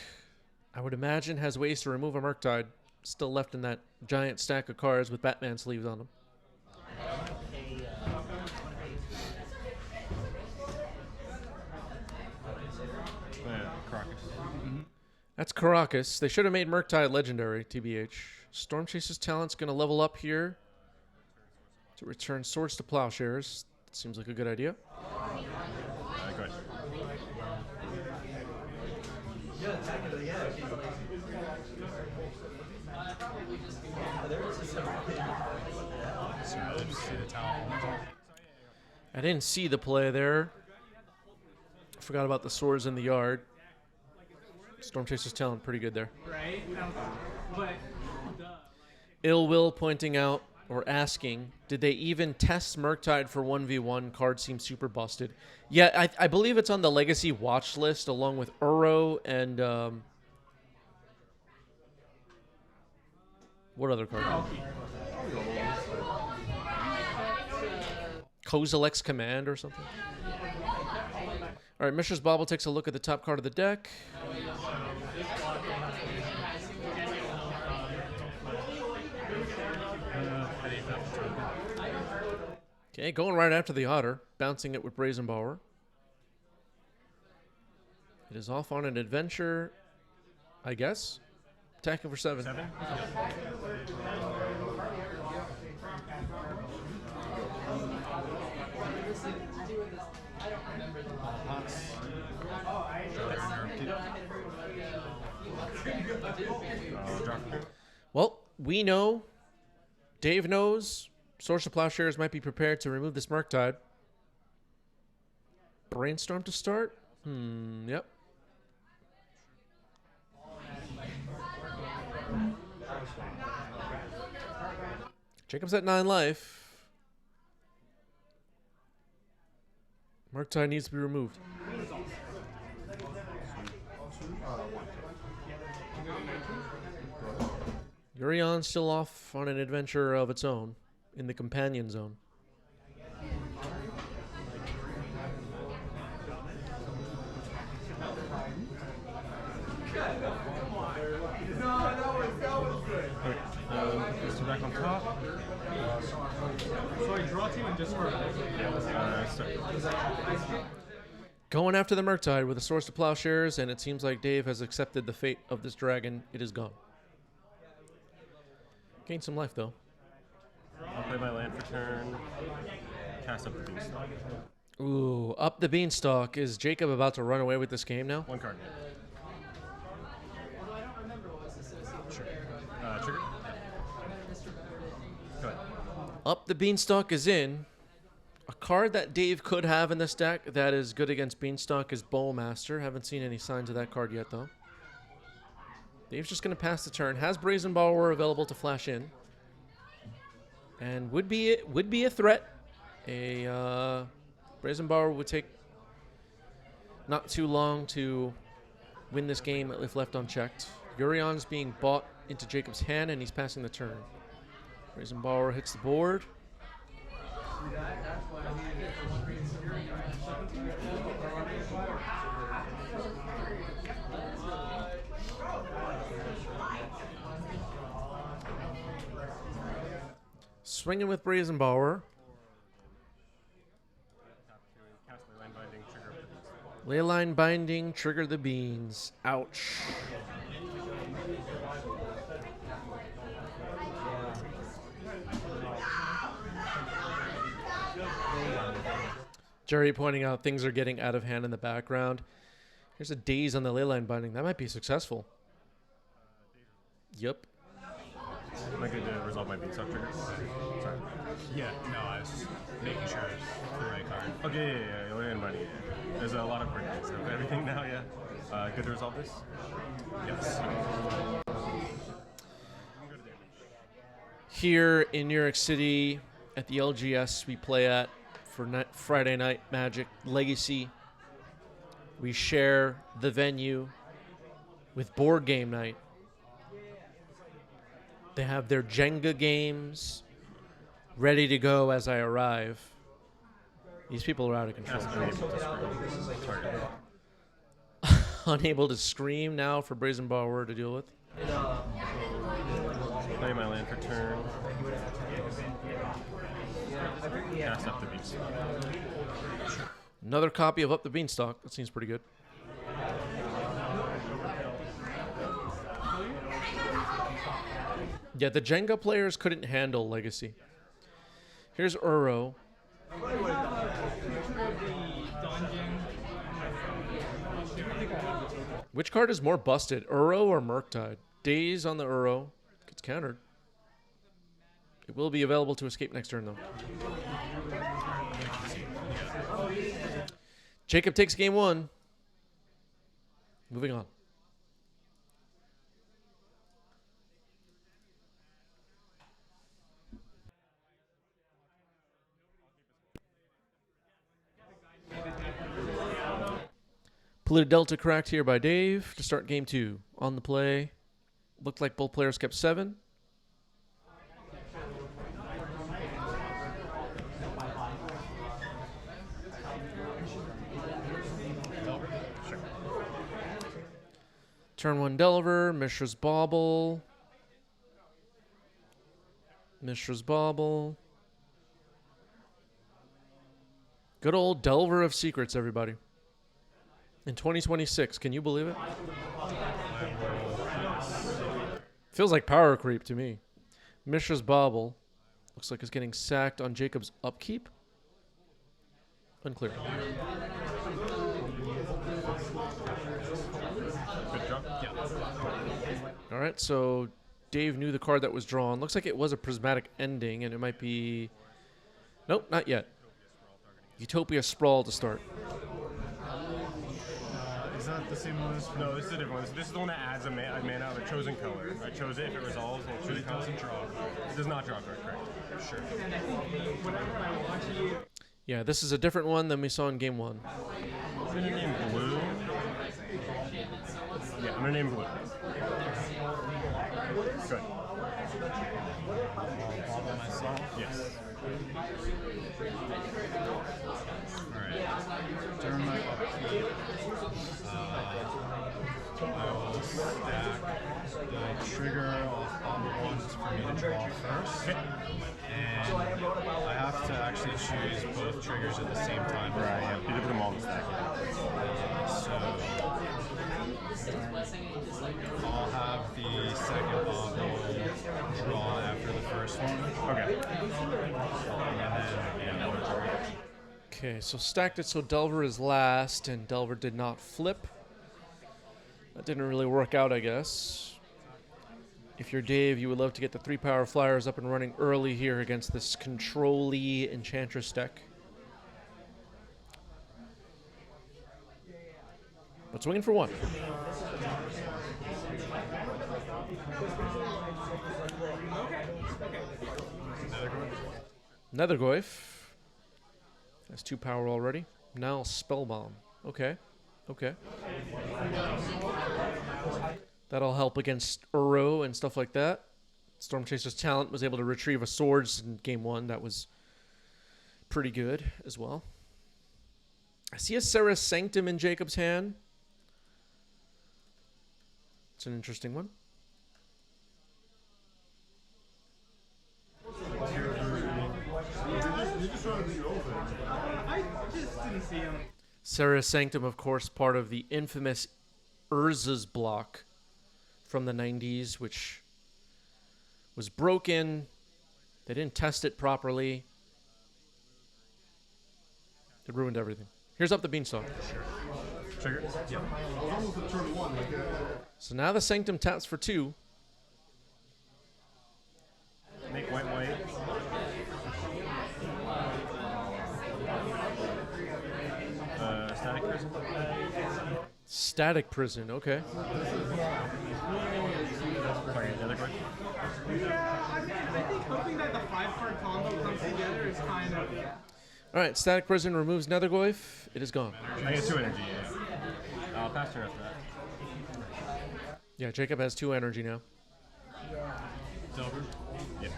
I would imagine, has ways to remove a Murktide still left in that giant stack of cards with Batman sleeves on them. Caracas. That's Caracas. They should have made Murktide legendary, TBH. Storm Chaser's Talent's going to level up here to return Swords to Plowshares. That seems like a good idea. Go ahead. I didn't see the play there. I forgot about the swords in the yard. Storm Chaser's Talent pretty good there. Right? But Ill Will pointing out or asking, did they even test Murktide for 1v1? Card seems super busted. Yeah, I believe it's on the Legacy watch list along with Uro and what other card? Kozilek's Command or something. All right, Mishra's Bauble takes a look at the top card of the deck. Okay, going right after the Otter, bouncing it with Brazen Borrower. It is off on an adventure, I guess. Attacking for 7. 7? Well, we know, Dave knows, Swords to Plowshares might be prepared to remove this Murktide. Brainstorm to start? Yep. Jacob's at 9 life. Murktide needs to be removed. Urion's still off on an adventure of its own in the companion zone. So back on top. Sorry, draw team and discard. Going after the Murktide with a Source to Plowshares, and it seems like Dave has accepted the fate of this dragon. It is gone. Gained some life, though. I'll play my land for turn. Cast up the Beanstalk. Ooh, up the Beanstalk. Is Jacob about to run away with this game now? One card. Sure. Trigger? Go ahead. Up the Beanstalk is in. A card that Dave could have in this deck that is good against Beanstalk is Bowmaster. Haven't seen any signs of that card yet, though. Dave's just going to pass the turn. Has Brazen Borrower available to flash in. And would be a threat. A Brazen Borrower would take not too long to win this game if left unchecked. Urion's being bought into Jacob's hand, and he's passing the turn. Brazen Borrower hits the board. Swinging with Brazen Borrower. Cast Leyline Binding, trigger up the Beanstalk. Leyline Binding, trigger the beans. Ouch. Jerry pointing out things are getting out of hand in the background. Here's a daze on the Leyline Binding. That might be successful. Yep. Am I good to resolve my Beanstalk trigger? Sorry. Yeah, no, I was just making sure it's the right card. Okay, yeah. Leyline Binding, yeah. There's a lot of breakdowns of everything now, yeah. Good to resolve this? Yes. Here in New York City at the LGS we play at for Friday Night Magic Legacy. We share the venue with Board Game Night. They have their Jenga games ready to go as I arrive. These people are out of control. Unable to scream now for Brazen Borrower to deal with. Play my land for turn. Cast up the Beanstalk. Another copy of Up the Beanstalk. That seems pretty good. Yeah, the Jenga players couldn't handle Legacy. Here's Uro. Which card is more busted, Uro or Murktide? Daze on the Uro. Gets countered. It will be available to escape next turn, though. Jacob takes game one. Moving on. Polluted Delta cracked here by Dave to start game two. On the play. Looked like both players kept 7. Turn 1 Delver, Mishra's Bauble. Mishra's Bauble. Good old Delver of Secrets, everybody. In 2026, can you believe it? Feels like power creep to me. Mishra's Bauble. Looks like it's getting sacked on Jacob's upkeep. Unclear. Good draw? Yeah. All right, so Dave knew the card that was drawn. Looks like it was a Prismatic Ending, and it might be... Nope, not yet. Utopia Sprawl to start. Is that the same one as No, this is a different one. This is the one that adds a mana of a chosen color. I chose it if it resolves, and it chooses doesn't draw a card. It does not draw a card, correct? Sure. Yeah, this is a different one than we saw in game 1. I'm gonna name Blue. Yeah, I'm gonna name Blue. Good. All by myself? Yes. Alright. Turn my upkeep. I will stack the trigger off all the ones for me to draw first. And I have to actually choose both triggers at the same time. Right, yeah. You did put them all in the stack. So I'll have the second bobble draw after the first one. Okay. And then, yeah, one trigger. Okay, so stacked it so Delver is last, and Delver did not flip. That didn't really work out, I guess. If you're Dave, you would love to get the 3-power flyers up and running early here against this control-y Enchantress deck. But swinging for one. Nethergoyf has 2 power already. Now Spellbomb. Okay. Okay. That'll help against Uro and stuff like that. Stormchaser's talent was able to retrieve a swords in game 1. That was pretty good as well. I see a Serra's Sanctum in Jacob's hand. It's an interesting one. Serra's Sanctum, of course, part of the infamous Urza's block from the 90s, which was broken. They didn't test it properly. It ruined everything. Here's up the beanstalk. Trigger? Yep. So now the Sanctum taps for 2. Make white. Static prison? Static Prison, okay. Sorry, the other card? Yeah, I think hoping that the 5-card combo comes together is kind of... Alright, Static Prison removes Nethergoyf. It is gone. I get 2 energy, yeah. I'll pass turn after that. Yeah, Jacob has 2 energy now. Delver? Yep.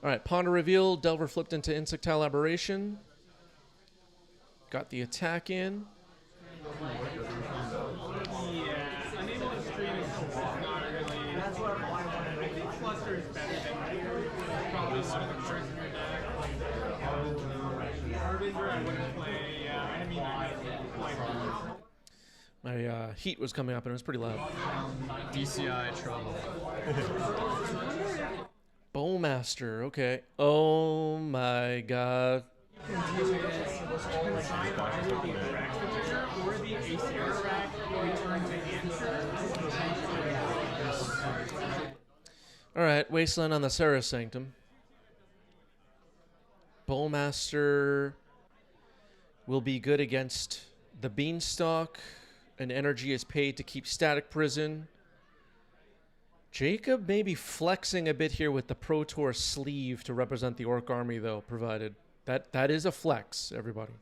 Alright, Ponder Reveal. Delver flipped into Insectile Aberration. Got the attack in. Yeah, unable to stream is not really... I think Fluster is better than probably one of the cards in your deck. Harbinger I wouldn't play, yeah. I mean, I might play. My heat was coming up and it was pretty loud. DCI trouble. Bowmaster, okay. Oh my god. Alright, Wasteland on the Serra's Sanctum. Bowmaster will be good against the Beanstalk. An energy is paid to keep Static Prison. Jacob may be flexing a bit here with the Pro Tour sleeve to represent the Orc army, though, provided. That is a flex, everybody.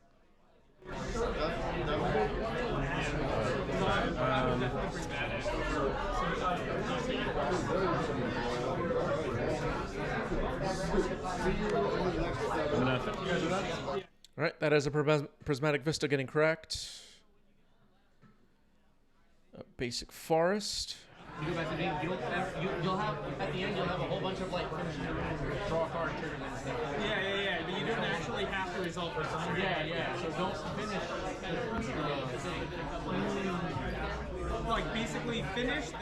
All right, that is a Prismatic Vista getting cracked. A basic Forest. You'll have at the end you'll have a whole bunch of like draw a card trigger and stuff. Yeah. But you don't actually have to resolve for something. Yeah. So don't finish Like basically finish this.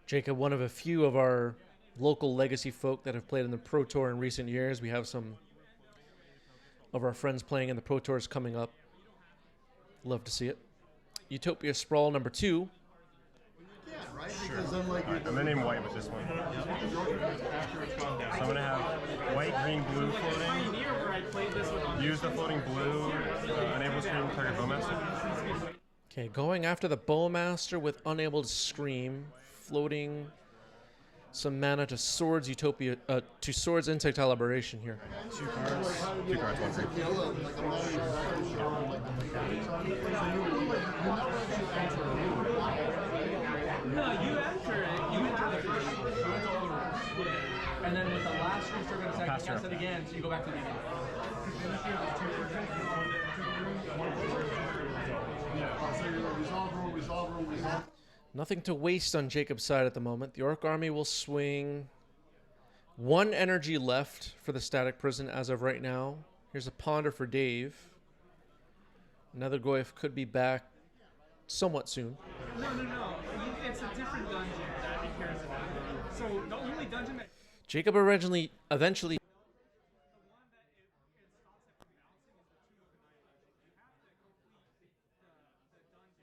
Jacob, one of a few of our local legacy folk that have played in the Pro Tour in recent years. We have some of our friends playing in the Pro Tours coming up. Love to see it. Utopia Sprawl number 2. Right? Because unlike Alright, I'm gonna name white with this one. So I'm gonna have white, green, blue floating. Use the floating blue, enable scream, target Bowmaster. Okay, going after the Bowmaster with Unable to Scream. Floating some mana to Swords Utopia, to Swords Insectile Aberration here. 2 cards, 1 free. No, you enter it. You enter the first one. You enter all the rules. Yeah. And then with the last trigger attack, Pass you turn. cast it again, so you go back to the beginning. Nothing to waste on Jacob's side at the moment. The Orc Army will swing 1 energy left for the Static Prison as of right now. Here's a Ponder for Dave. Another Goyf could be back somewhat soon. No. It's a different dungeon that he cares about. So the only dungeon that Jacob eventually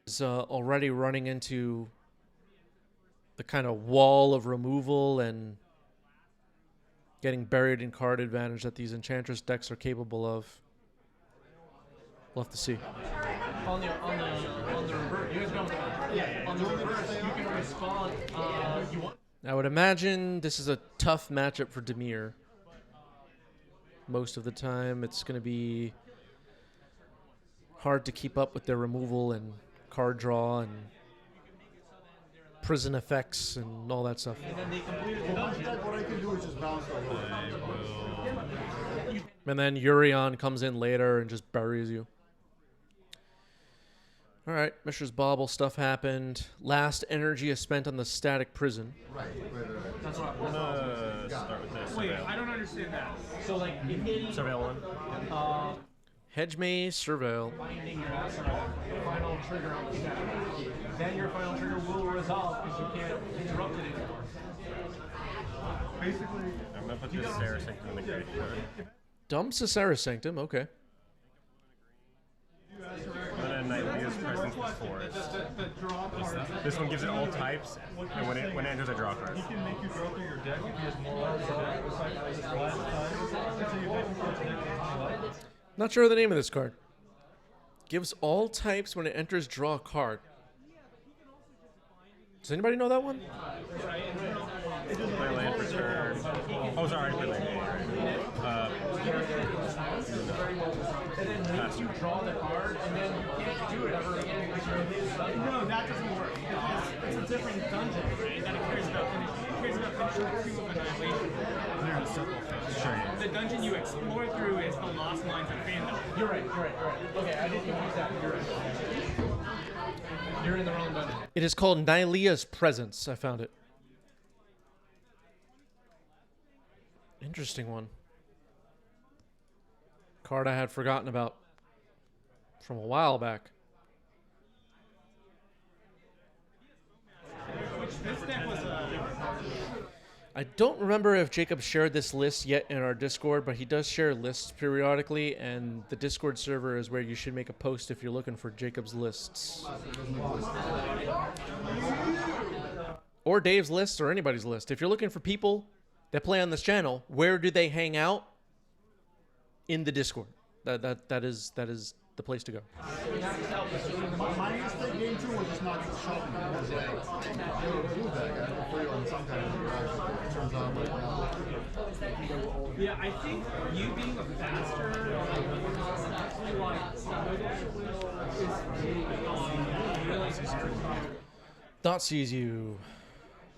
is already running into the kind of wall of removal and getting buried in card advantage that these Enchantress decks are capable of. We'll have to see. On the reverse, you guys know on the reverse, you can respond. You want. I would imagine this is a tough matchup for Demir. Most of the time, it's going to be hard to keep up with their removal and card draw and prison effects and all that stuff. And then they completed the dungeon. What I can do is just bounce over. And then Urion comes in later and just buries you. All right, Mishra's Bauble stuff happened. Last energy is spent on the Static Prison. That's what I'm gonna start with this. Wait, Surveil. I don't understand that. So like if Surveil 1. Hedge Maze, Surveil. binding your final trigger on the stack, then your final trigger will resolve because you can't interrupt it anymore. Basically, I'm gonna put this Sarah Sanctum in the graveyard. Dump Cesara Sanctum, okay. And then Nightlia's Presence is Forest. This one gives it all types, and when it enters, I draw a card. can make you go through your deck if he has more Not sure of the name of this card. Gives all types when it enters, draw a card. Does anybody know that one? My land for turn. Oh, sorry, I put land. Pass turn. Draw the card and then you can't do it ever again. No, that doesn't work. Because it's a different dungeon, right? That it cares about finishing. It cares about finishing the 2 of Annihilation. Clear the circle phase. Sure. The dungeon you explore through is the Lost Mines of Fandom. You're right. Okay, I didn't use that. You're right. You're in the wrong dungeon. It is called Nylea's Presence. I found it. Interesting one. Card I had forgotten about from a while back. This deck was I don't remember if Jacob shared this list yet in our Discord, but he does share lists periodically, and the Discord server is where you should make a post if you're looking for Jacob's lists. Or Dave's list, or anybody's list. If you're looking for people that play on this channel, where do they hang out? In the Discord. That is the place to go. my mistake game too was just not shopping. It was like, they were blue bag. I don't play on some kind of interaction. It turns out like, yeah, I think you being a faster, Dot sees you.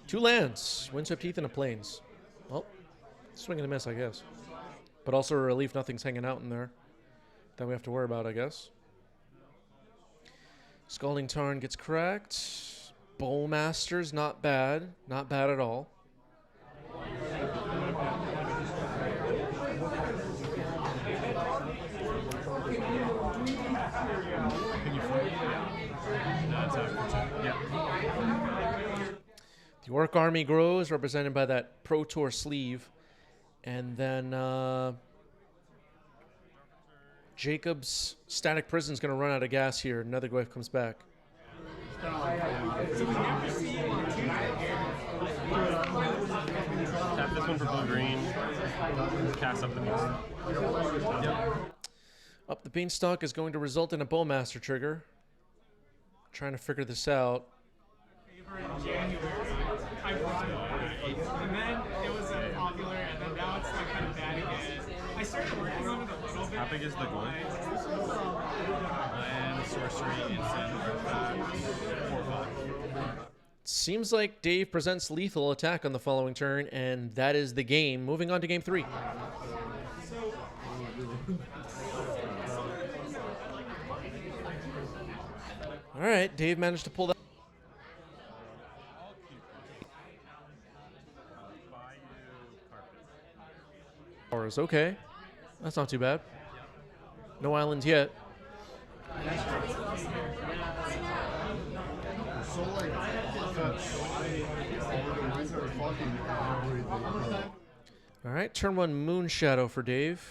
2 lands. Windswept Heath and a Plains. Well, swing and a miss, I guess. But also a relief nothing's hanging out in there that we have to worry about, I guess. Scalding Tarn gets cracked. Bowmaster's not bad. Not bad at all. The Orc Army grows, represented by that Pro Tour sleeve. And then Jacob's Static Prison's going to run out of gas here. Another wave comes back. Tap this one for blue-green. Cast up the beast. Up the Beanstalk is going to result in a Bowmaster trigger. Trying to figure this out. in January. I brought it, and then it was popular, and then now it's like kind of bad again. I started working on it a little bit. How big is the goal? Land, sorcery, instant, artifact, 4/5. Seems like Dave presents lethal attack on the following turn, and that is the game. Moving on to game 3. All right, Dave managed to pull that. Hours, okay. That's not too bad. No islands yet. So like, All right, turn 1 Moonshadow for Dave.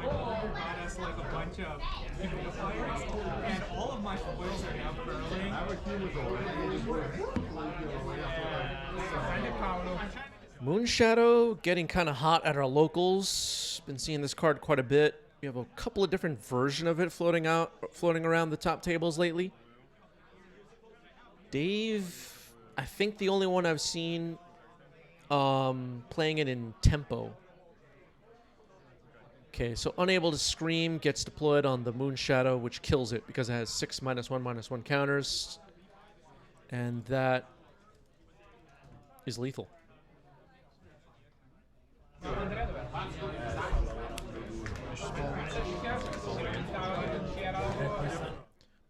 Brought us like a bunch of players, and all of my foils are now curling. Kind of powerful. Moonshadow getting kind of hot at our locals. Been seeing this card quite a bit. We have a couple of different versions of it floating around the top tables lately. Dave, I think the only one I've seen playing it in tempo. Okay, so Unable to Scream gets deployed on the Moonshadow, which kills it because it has 6 -1/-1 counters. And that is lethal.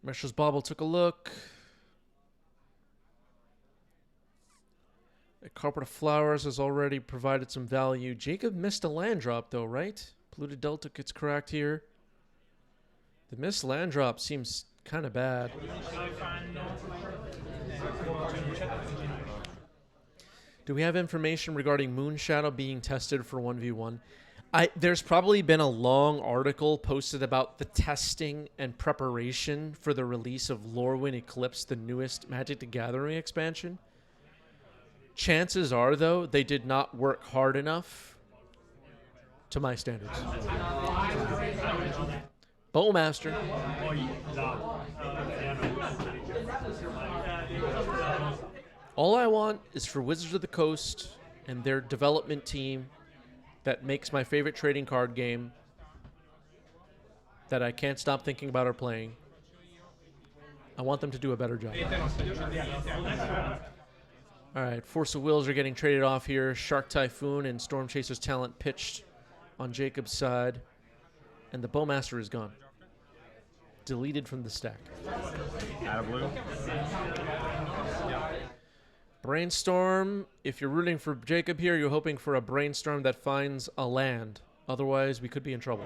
Mesh's Bauble took a look. A Carpet of Flowers has already provided some value. Jacob missed a land drop, though, right? Polluted Delta gets correct here. The missed land drop seems kind of bad. Do we have information regarding Moonshadow being tested for 1v1? There's probably been a long article posted about the testing and preparation for the release of Lorwyn Eclipse, the newest Magic the Gathering expansion. Chances are, though, they did not work hard enough to my standards. Bowmaster. All I want is for Wizards of the Coast and their development team that makes my favorite trading card game that I can't stop thinking about or playing. I want them to do a better job. All right, Force of Wills are getting traded off here. Shark Typhoon and Storm Chaser's Talent pitched on Jacob's side. And the Bowmaster is gone. Deleted from the stack. Out of blue. Brainstorm. If you're rooting for Jacob here, you're hoping for a Brainstorm that finds a land. Otherwise, we could be in trouble.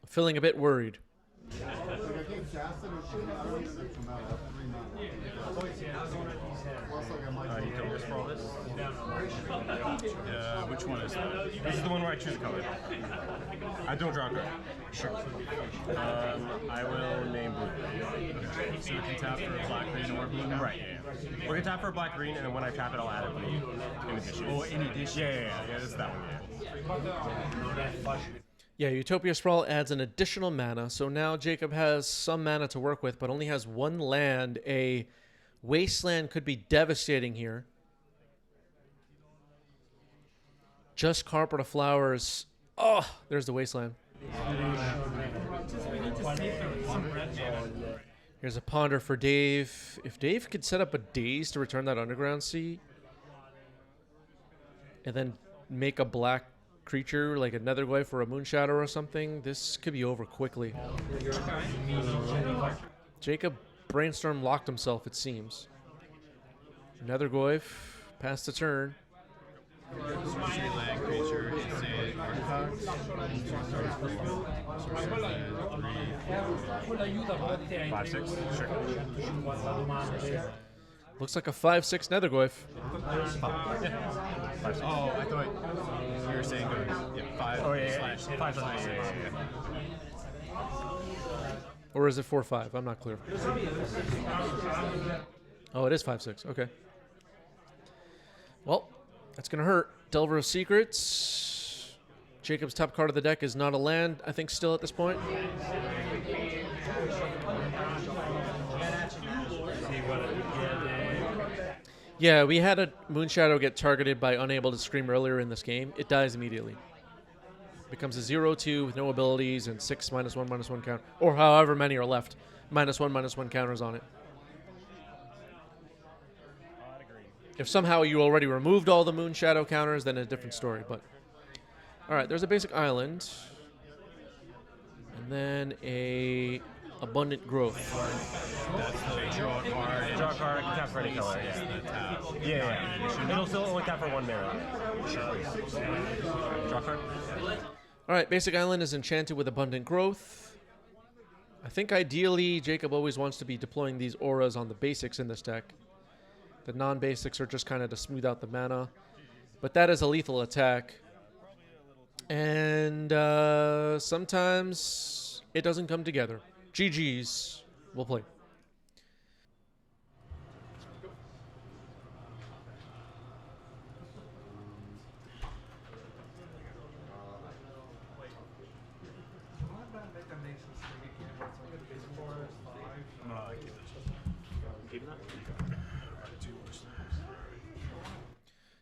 Feeling a bit worried. You don't just roll this? Which one is that? This is the one where I choose a color. I don't draw a card. Sure. I will name blue. Okay. So you can tap for a black, green, or blue now? Right, yeah. We're going to tap for a black, green, and then when I tap it, I'll add a blue in addition. Oh, in addition? Yeah, this is that one, Yeah, Utopia Sprawl adds an additional mana, so now Jacob has some mana to work with, but only has one land. A Wasteland could be devastating here. Just Carpet of Flowers. Oh, there's the Wasteland. Here's a Ponder for Dave. If Dave could set up a Daze to return that Underground Sea, and then make a black creature like a Netherglyph or a Moonshadow or something, this could be over quickly. Jacob Brainstorm locked himself, it seems. Netherglyph, past the turn. Sorcery land creature, instant artifact. Sorcery land 3. 5/6. Sure. Looks like a 5/6 Netherglyph. 5/6. Oh, I thought you were saying go 5 slash 5/6. Or is it 4/5? I'm not clear. Oh, it is 5/6. Okay. Well, that's going to hurt. Delver of Secrets. Jacob's top card of the deck is not a land, I think, still at this point. Yeah, we had a Moonshadow get targeted by unable to scream earlier in this game. It dies immediately. Becomes a 0/2 with no abilities and 6 -1/-1 count, or however many are left. -1/-1 counters on it. If somehow you already removed all the Moonshadow counters, then a different story. But all right, there's a basic island, and then a abundant growth. That's the draw card. Draw a card, I can tap for any color. Yeah. Yeah. It'll still only tap for 1 mana. Draw card. All right, basic island is enchanted with abundant growth. I think ideally Jacob always wants to be deploying these auras on the basics in this deck. The non-basics are just kind of to smooth out the mana. But that is a lethal attack. And sometimes it doesn't come together. GG's. We'll play.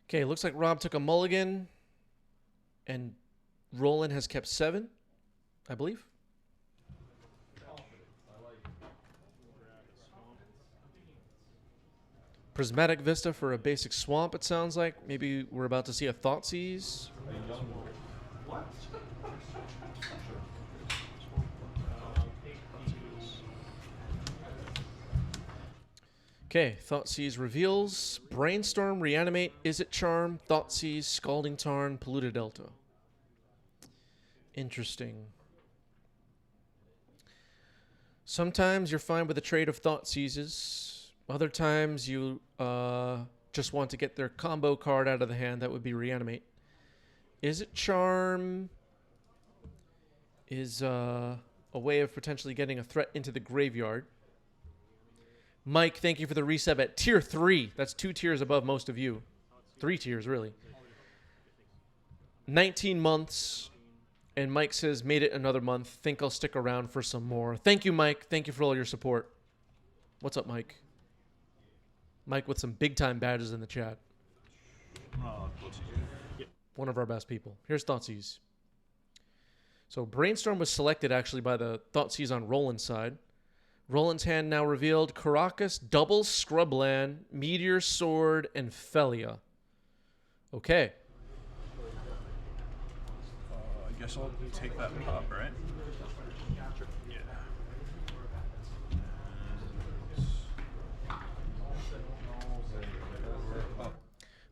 Okay, looks like Rob took a mulligan, and Roland has kept 7, I believe. Prismatic Vista for a basic swamp, it sounds like. Maybe we're about to see a Thoughtseize. Okay, Thoughtseize reveals Brainstorm, Reanimate, Is It Charm, Thoughtseize, Scalding Tarn, Polluted Delta. Interesting. Sometimes you're fine with a trade of Thoughtseizes. Other times you just want to get their combo card out of the hand. That would be Reanimate. Is It Charm is a way of potentially getting a threat into the graveyard. Mike, thank you for the resub at tier 3. That's 2 tiers above most of you. 3 tiers, really. 19 months. And Mike says, made it another month. Think I'll stick around for some more. Thank you, Mike. Thank you for all your support. What's up, Mike? Mike with some big-time badges in the chat. One of our best people. Here's Thoughtseize. So Brainstorm was selected, actually, by the Thoughtseize on Roland's side. Roland's hand now revealed Caracas, Double Scrubland, Meteor Sword, and Felia. Okay. I guess I'll take that pop, right? Yeah.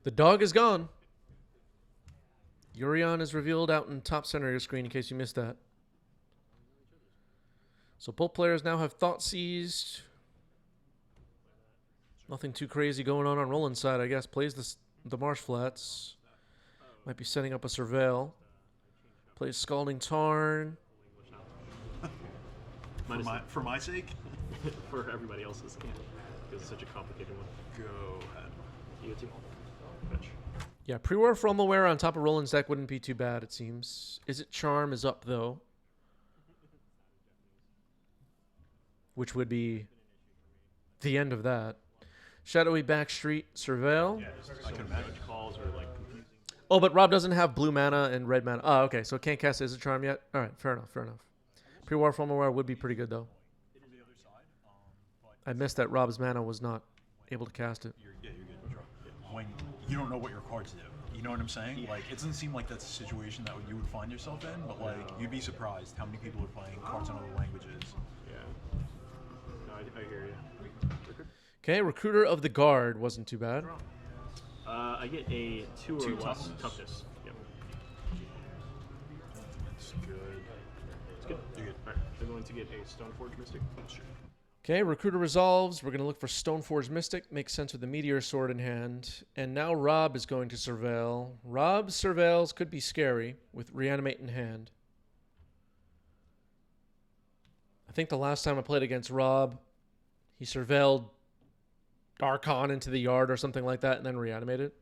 The dog is gone. Yurion is revealed out in top center of your screen in case you missed that. So both players now have Thoughtseized. Nothing too crazy going on Roland's side, I guess. Plays the Marsh Flats. Might be setting up a Surveil. Plays Scalding Tarn. For my sake? For everybody else's, yeah. Because it's such a complicated one. Go ahead. You get to fetch. Yeah, Pre-War Fromaware on top of Roland's deck wouldn't be too bad, it seems. Is It Charm is up, though. Which would be the end of that. Shadowy Backstreet, Surveil. Yeah, I can imagine. Calls are like confusing. Oh, but Rob doesn't have blue mana and red mana. Oh, okay, so can't cast Is It Charm yet? All right, fair enough, fair enough. Pre-War Fromaware would be pretty good, though. I missed that Rob's mana was not able to cast it. You're good. When you don't know what your cards do. You know what I'm saying? Like, it doesn't seem like that's a situation that you would find yourself in, but like, you'd be surprised how many people are playing cards in other languages. Yeah. No, I hear you. Okay, Recruiter of the Guard wasn't too bad. I get a 2 or less toughness. Yep. That's good. It's good. You're good. Alright, they're going to get a Stoneforge Mystic. Sure. Okay, Recruiter resolves. We're going to look for Stoneforge Mystic. Makes sense with the Meteor Sword in hand. And now Rob is going to Surveil. Rob's Surveils could be scary with Reanimate in hand. I think the last time I played against Rob, he Surveilled Archon into the yard or something like that and then reanimated.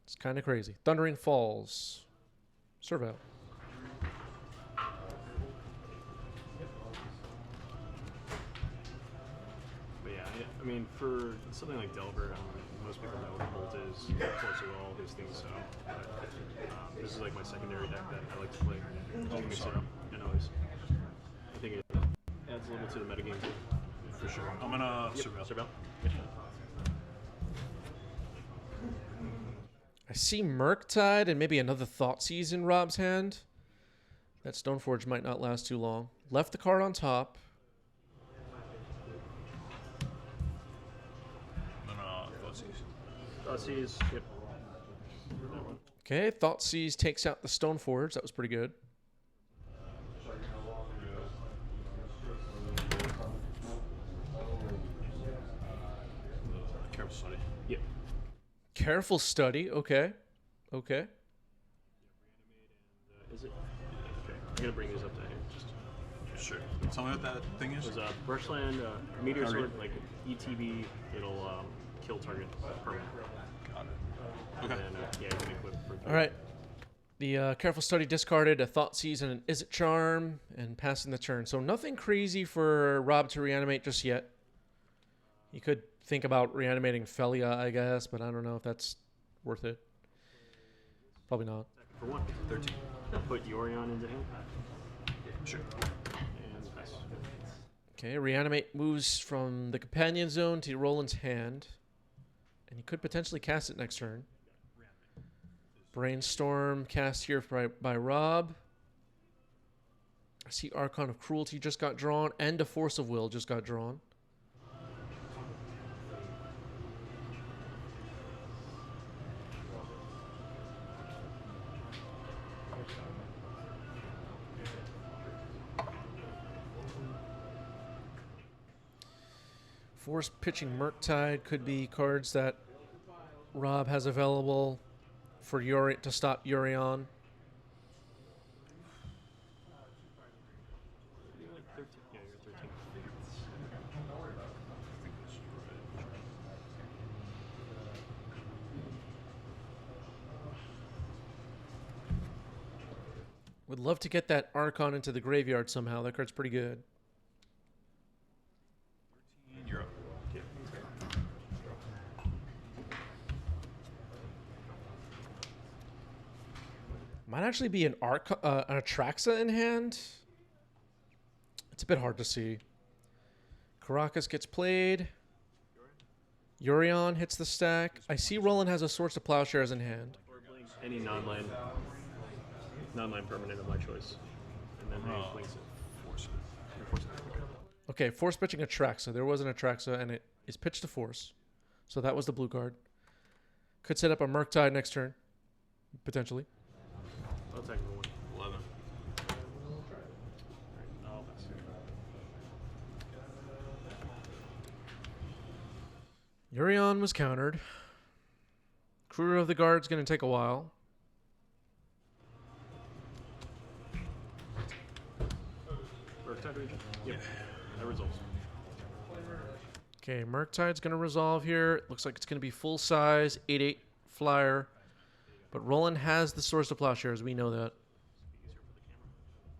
It's kind of crazy. Thundering Falls. Surveil. But yeah, I mean, for something like Delver, most people know what Bolt is, closer to all these things, so this is like my secondary deck that I like to play. Just mix it up, and always. I think it adds a little to the metagame too. For sure. I'm gonna Surveil. I see Murktide and maybe another Thoughtseize in Rob's hand. That Stoneforge might not last too long. Left the card on top. Thoughtseize, yep. Okay, Thoughtseize takes out the Stoneforge. That was pretty good. Careful study. Yep. Careful study. Okay. Okay. Is it? Okay. I'm gonna bring these up to him. Just Sure. Tell me what that thing is. there's a Brushland, Meteor Sword, like ETB. It'll kill target permanent. Got it. Okay. And then yeah, you can equip. For All right. The Careful Study discarded a Thoughtseize and an Is It Charm and passing the turn. So nothing crazy for Rob to reanimate just yet. He could think about reanimating Felia, I guess, but I don't know if that's worth it. Probably not. For 1. 13. I'll put Yorion into him. Sure. And pass. Okay, reanimate moves from the companion zone to Roland's hand. And he could potentially cast it next turn. Brainstorm cast here by Rob. I see Archon of Cruelty just got drawn, and a Force of Will just got drawn. Force pitching Murktide could be cards that Rob has available for to stop Yorion. You're like 13. Yeah, you're 13. Would love to get that Archon into the graveyard somehow. That card's pretty good. You're up. Might actually be an Atraxa in hand. It's a bit hard to see. Caracas gets played. Yorion hits the stack. I see Roland has a Swords to Plowshares in hand. Any non-land permanent of my choice. And then they place it. Force it. Okay, force pitching Atraxa. There was an Atraxa, and it is pitched to force. So that was the blue card. Could set up a Murktide next turn. Potentially. I'll take the 1. 11. I'll pass. Yorion was countered. Crew of the Guard's going to take a while. Murktide region? Yep. That resolves. Okay, Murktide's going to resolve here. Looks like it's going to be full size, 8/8 flyer. But Roland has the Swords to Plowshares. We know that.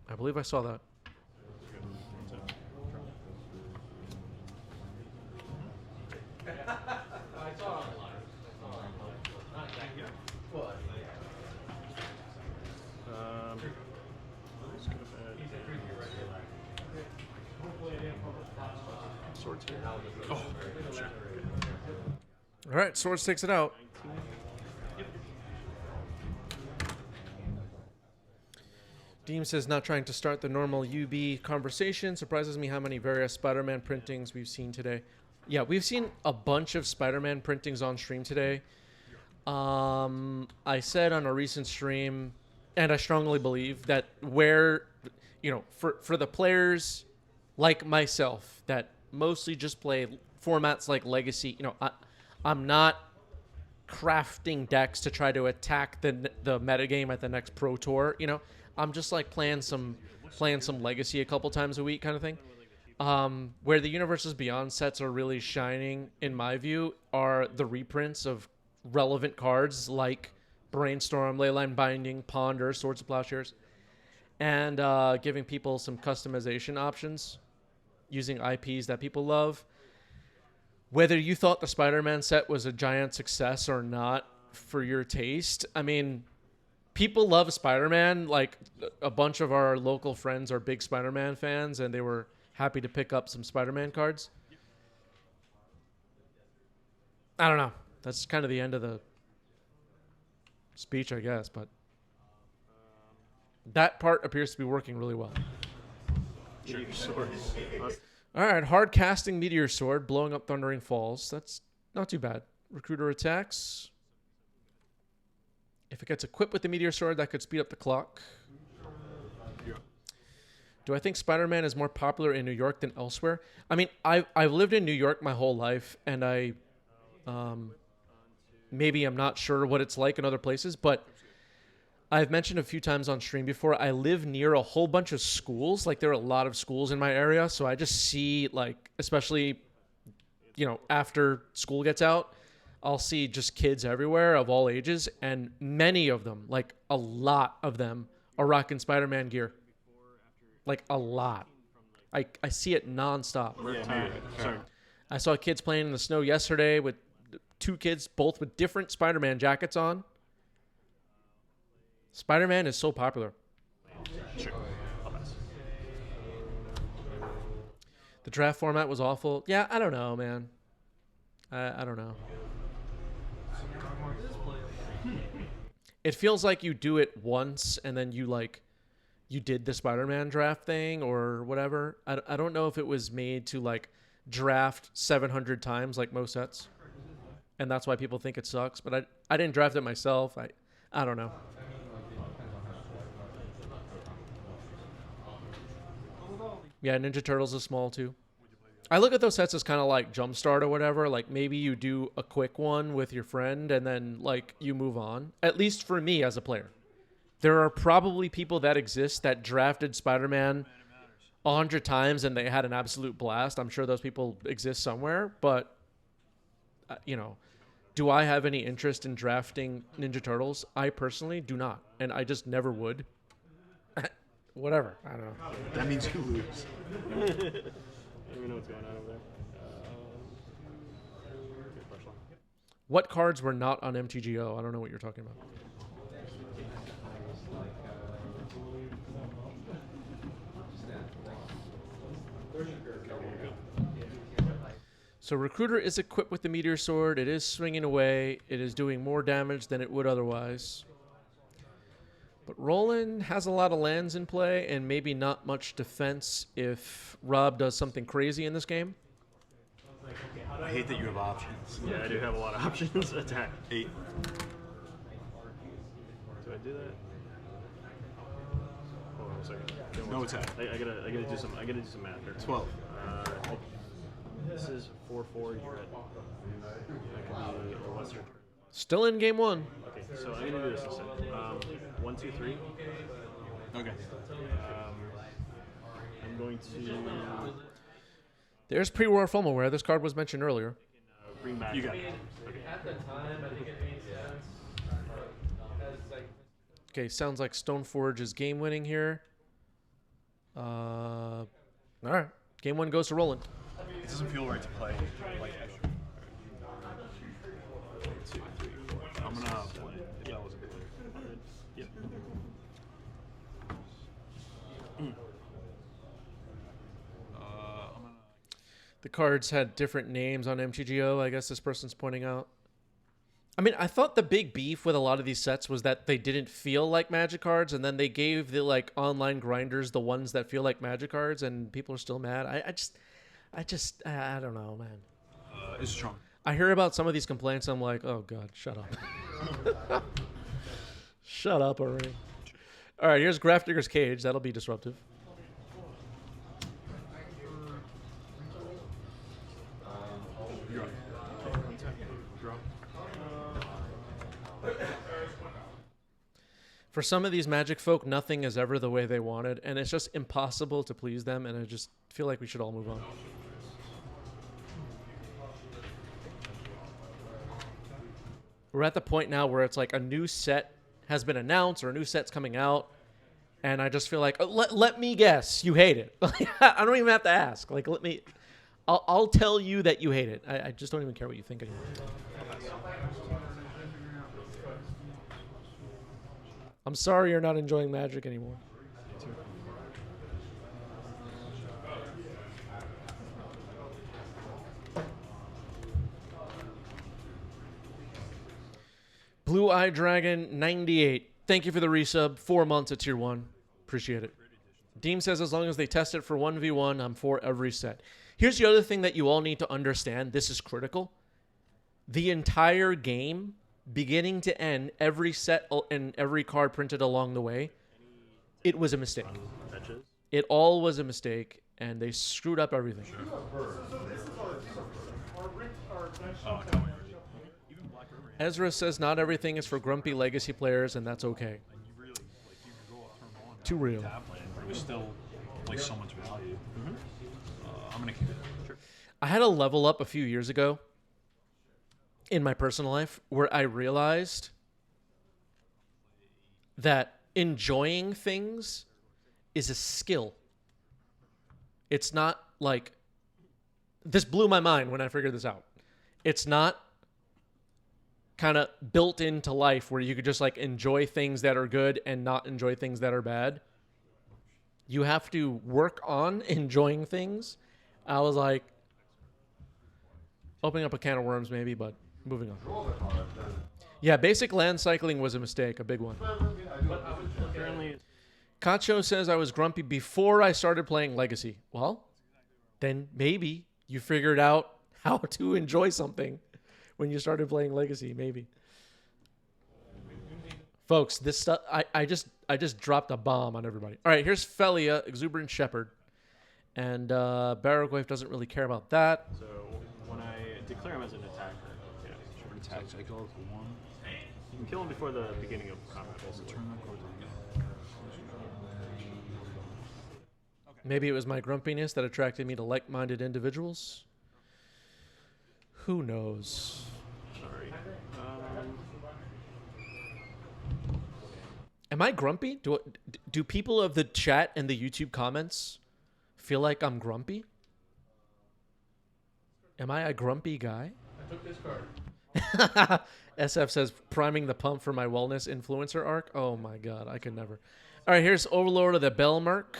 I believe I saw that. Let's go ahead. Swords here. Oh, sure. All right, Swords takes it out. Deem says not trying to start the normal UB conversation. Surprises me how many various Spider-Man printings we've seen today. Yeah, we've seen a bunch of Spider-Man printings on stream today. I said on a recent stream, and I strongly believe that where, for the players like myself that mostly just play formats like Legacy, I'm not crafting decks to try to attack the metagame at the next Pro Tour, I'm just like playing some Legacy a couple times a week kind of thing. Where the Universes Beyond sets are really shining, in my view, are the reprints of relevant cards like Brainstorm, Leyline Binding, Ponder, Swords of Plowshares, and giving people some customization options using IPs that people love. whether you thought the Spider-Man set was a giant success or not for your taste, I mean, people love Spider-Man. Like, a bunch of our local friends are big Spider-Man fans, and they were happy to pick up some Spider-Man cards. I don't know. That's kind of the end of the speech, I guess, but that part appears to be working really well. All right, hard casting Meteor Sword, blowing up Thundering Falls. That's not too bad. Recruiter attacks. If it gets equipped with the Meteor Sword, that could speed up the clock. Do I think Spider-Man is more popular in New York than elsewhere? I mean, I've lived in New York my whole life, and maybe I'm not sure what it's like in other places, but I've mentioned a few times on stream before, I live near a whole bunch of schools. Like, there are a lot of schools in my area, so I just see, like, especially, you know, after school gets out, I'll see just kids everywhere of all ages, and many of them, like a lot of them, are rocking Spider-Man gear. Like, a lot. I see it nonstop. Sorry. I saw kids playing in the snow yesterday with 2 kids, both with different Spider-Man jackets on. Spider-Man is so popular. Sure. I'll pass. The draft format was awful. Yeah, I don't know, man. I don't know. It feels like you do it once and then you did the Spider-Man draft thing or whatever. I don't know if it was made to like draft 700 times like most sets. And that's why people think it sucks. But I didn't draft it myself. I don't know. Yeah, Ninja Turtles is small too. I look at those sets as kind of like Jumpstart or whatever. Like, maybe you do a quick one with your friend and then like you move on. At least for me as a player. There are probably people that exist that drafted Spider-Man 100 times and they had an absolute blast. I'm sure those people exist somewhere. But, you know, do I have any interest in drafting Ninja Turtles? I personally do not. And I just never would. Whatever. I don't know. That means you lose. I don't even know what's going on over there. Good question. What cards were not on MTGO? I don't know what you're talking about. So Recruiter is equipped with the Meteor Sword. It is swinging away. It is doing more damage than it would otherwise. But Roland has a lot of lands in play and maybe not much defense if Rob does something crazy in this game. I hate that you have options. Yeah, I do have a lot of options. Attack. 8. Do I do that? Hold on a second. No attack. I gotta do some math here. 12. This is 4/4. You're at. That could be a lesser. Still in game 1. Okay, so I'm gonna do this instead. 1, 2, 3. Okay. I'm going to There's pre-war Fulmaware. This card was mentioned earlier. bring back. You got it. Okay, sounds like Stoneforge is game winning here. All right. Game 1 goes to Roland. It doesn't feel right to play like extra. 1, 2, 3, 4. I'm gonna play. If that wasn't clear. Yep. The cards had different names on MTGO, I guess this person's pointing out. I mean, I thought the big beef with a lot of these sets was that they didn't feel like Magic cards, and then they gave the like online grinders the ones that feel like Magic cards, and people are still mad. I don't know, man. It's strong. I hear about some of these complaints. I'm like, oh god, shut up. Shut up already. All right, here's Grafdigger's Cage. That'll be disruptive. For some of these Magic folk, nothing is ever the way they wanted, and it's just impossible to please them, and I just feel like we should all move on. We're at the point now where it's like a new set has been announced or a new set's coming out, and I just feel like, let me guess, you hate it. I don't even have to ask. Like, I'll tell you that you hate it. I just don't even care what you think anymore. I'm sorry you're not enjoying Magic anymore. Blue Eye Dragon 98. Thank you for the resub. 4 months at tier 1. Appreciate it. Deem says as long as they test it for 1v1, I'm for every set. Here's the other thing that you all need to understand. This is critical. The entire game, beginning to end, every set and every card printed along the way, it was a mistake. It all was a mistake, and they screwed up everything. Ezra says not everything is for grumpy legacy players, and that's okay. Too real. It was still like so much value. I'm gonna keep it. Sure. I had a level up a few years ago in my personal life where I realized that enjoying things is a skill. It's not like, this blew my mind when I figured this out. It's not kind of built into life where you could just like enjoy things that are good and not enjoy things that are bad. You have to work on enjoying things. I was like, opening up a can of worms maybe, but moving on. Yeah, basic land cycling was a mistake, a big one. Kacho says I was grumpy before I started playing Legacy. Well, then maybe you figured out how to enjoy something when you started playing Legacy, maybe. Folks, this stuff, I just dropped a bomb on everybody. All right, here's Felia, Exuberant Shepherd. And Barrowgrave doesn't really care about that. So when I declare him as an attacker, short attack cycle, 1. You can kill him before the beginning of combat. Maybe it was my grumpiness that attracted me to like-minded individuals. Who knows? Sorry. Am I grumpy? Do people of the chat and the YouTube comments feel like I'm grumpy? Am I a grumpy guy? I took this card. SF says, priming the pump for my wellness influencer arc. Oh my god, I could never. All right, here's Overlord of the Bellmark.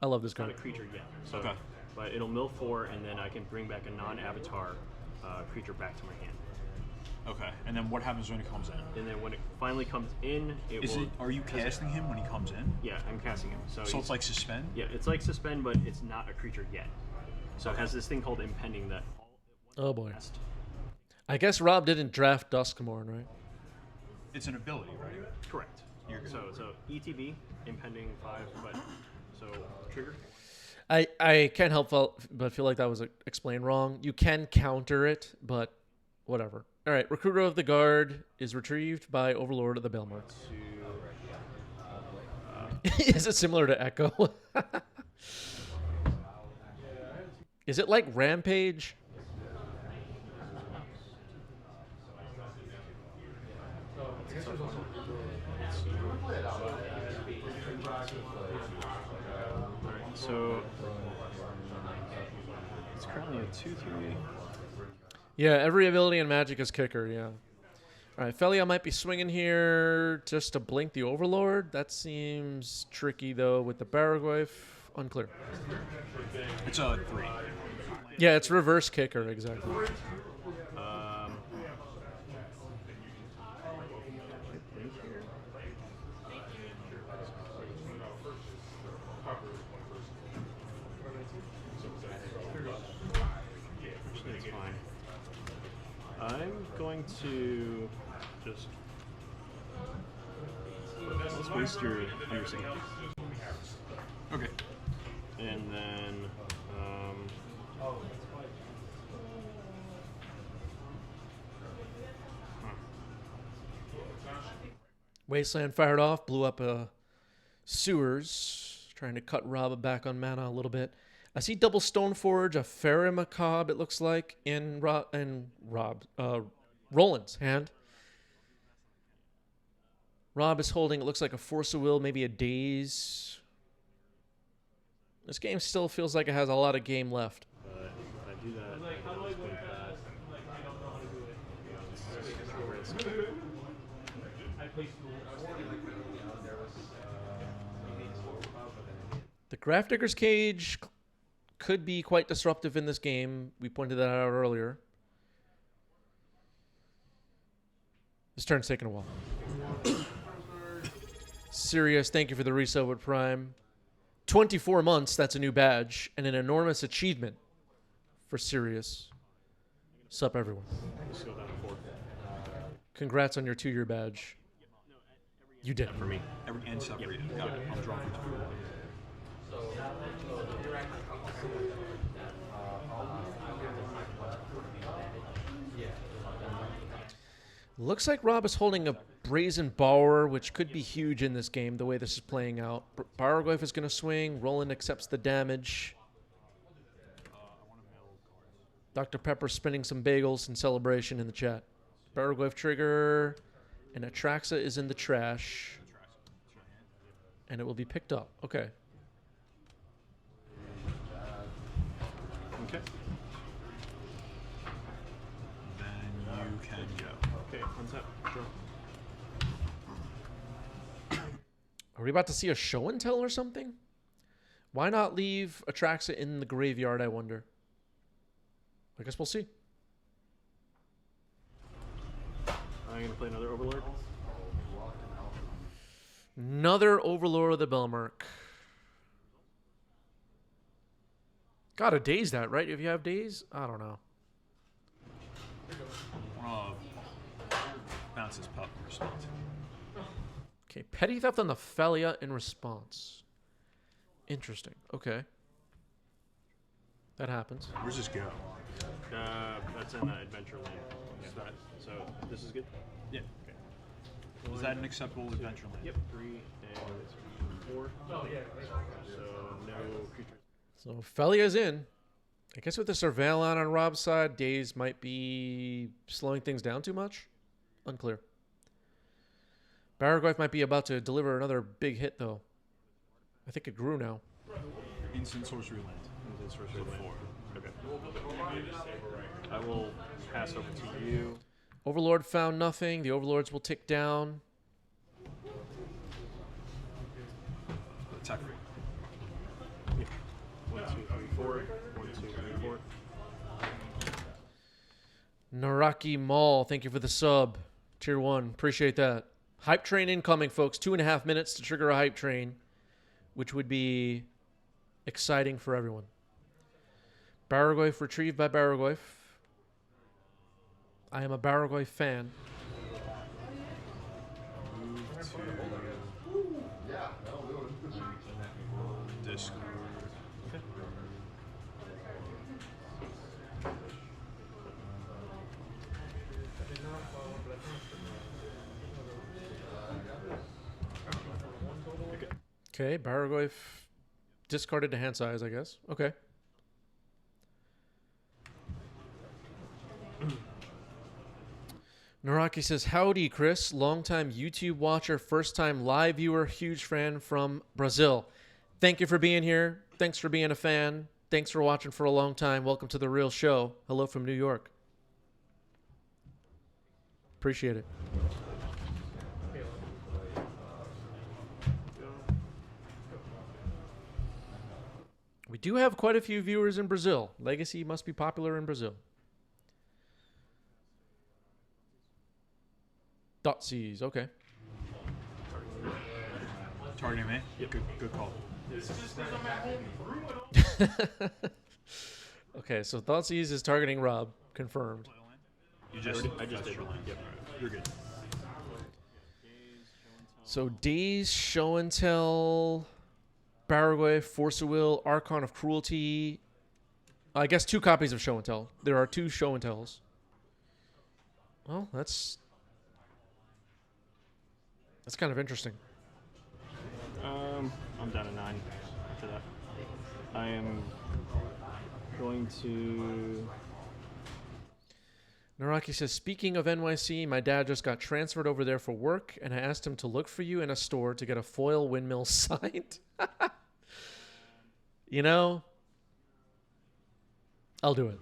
I love this card. Not a creature yet. So, okay. But it'll mill 4, and then I can bring back a non-avatar creature back to my hand. Okay, and then what happens when it comes in? And then when it finally comes in, Are you casting him when he comes in? Yeah, I'm casting him. So it's like suspend? Yeah, it's like suspend, but it's not a creature yet. So it has this thing called impending that. Oh boy. I guess Rob didn't draft Duskmourn, right? It's an ability, right? Correct. So ETB, impending 5, but so trigger. I can't help but feel like that was explained wrong. You can counter it, but whatever. All right, Recruiter of the Guard is retrieved by Overlord of the Bellmark. Is it similar to Echo? Is it like Rampage? So it's currently a 2/3. Yeah, every ability in Magic is kicker, yeah. All right, Felia might be swinging here just to blink the Overlord. That seems tricky, though, with the Barrowgrave. Unclear. It's a 3. Yeah, it's reverse kicker, exactly. I'm going to just let's waste your undersink. Okay. And then Wasteland fired off, blew up sewers, trying to cut Rob back on mana a little bit. I see double Stoneforge, a Fairy Macabre, it looks like, in Roland's hand. Rob is holding, it looks like a Force of Will, maybe a Daze. This game still feels like it has a lot of game left. The Grafdigger's Cage could be quite disruptive in this game. We pointed that out earlier. This turn's taking a while. Sirius, thank you for the resub with Prime. 24 months, that's a new badge, and an enormous achievement for Sirius. Sup, everyone. Congrats on your 2-year badge. You did. For me. And separated. Got it. I'm drawn for 2. Looks like Rob is holding a Brazen Borrower, which could be huge in this game, the way this is playing out. Bargoyf is going to swing. Roland accepts the damage. Dr. Pepper spinning some bagels in celebration in the chat. Bargoyf trigger. And Atraxa is in the trash. And it will be picked up. Okay. Okay. Then you can go. Okay, untap. Sure. Are we about to see a show and tell or something? Why not leave Atraxa in the graveyard, I wonder? I guess we'll see. I'm going to play another Overlord. Another Overlord of the Belmark. Gotta daze that, right? If you have daze? I don't know. Bounces pop in response. Okay, Petty Theft on the Felia in response. Interesting. Okay. That happens. Where's this go? That's in Adventureland. Okay. So this is good? Yeah. Okay. Is that an acceptable Adventureland? Yep. 3 and 4. So no creatures. So Felia's in. I guess with the Surveillon on Rob's side, Daze might be slowing things down too much. Unclear. Bargoyf might be about to deliver another big hit, though. I think it grew now. Instant Sorcery Land. Instant Sorcery Land. 4. Okay. I will pass over to you. Overlord found nothing. The Overlords will tick down. Attack rate. Yeah. 1, 2, 3, 4. 1, 2, 3, 4. Naraki Mall, thank you for the sub. Tier 1, appreciate that. Hype train incoming, folks. 2.5 minutes to trigger a hype train, which would be exciting for everyone. Bargoyf retrieved by Bargoyf. I am a Bargoyf fan. Move to Discord. Okay. Okay, Bargoyf discarded to hand size, I guess. Okay. Naraki says, howdy, Chris. Longtime YouTube watcher, first-time live viewer, huge fan from Brazil. Thank you for being here. Thanks for being a fan. Thanks for watching for a long time. Welcome to The Real Show. Hello from New York. Appreciate it. We do have quite a few viewers in Brazil. Legacy must be popular in Brazil. .cs, okay. Targeting me? Yep. Good call. Okay, so .cs is targeting Rob. Confirmed. I just did. Yep. You're good. So Daze, Show and Tell, Bargoyf, Force of Will, Archon of Cruelty. I guess 2 copies of Show and Tell. There are 2 Show and Tells. Well, that's kind of interesting. I'm down to 9 after that. I am going to... Naraki says, speaking of NYC, my dad just got transferred over there for work, and I asked him to look for you in a store to get a foil windmill signed. You know, I'll do it.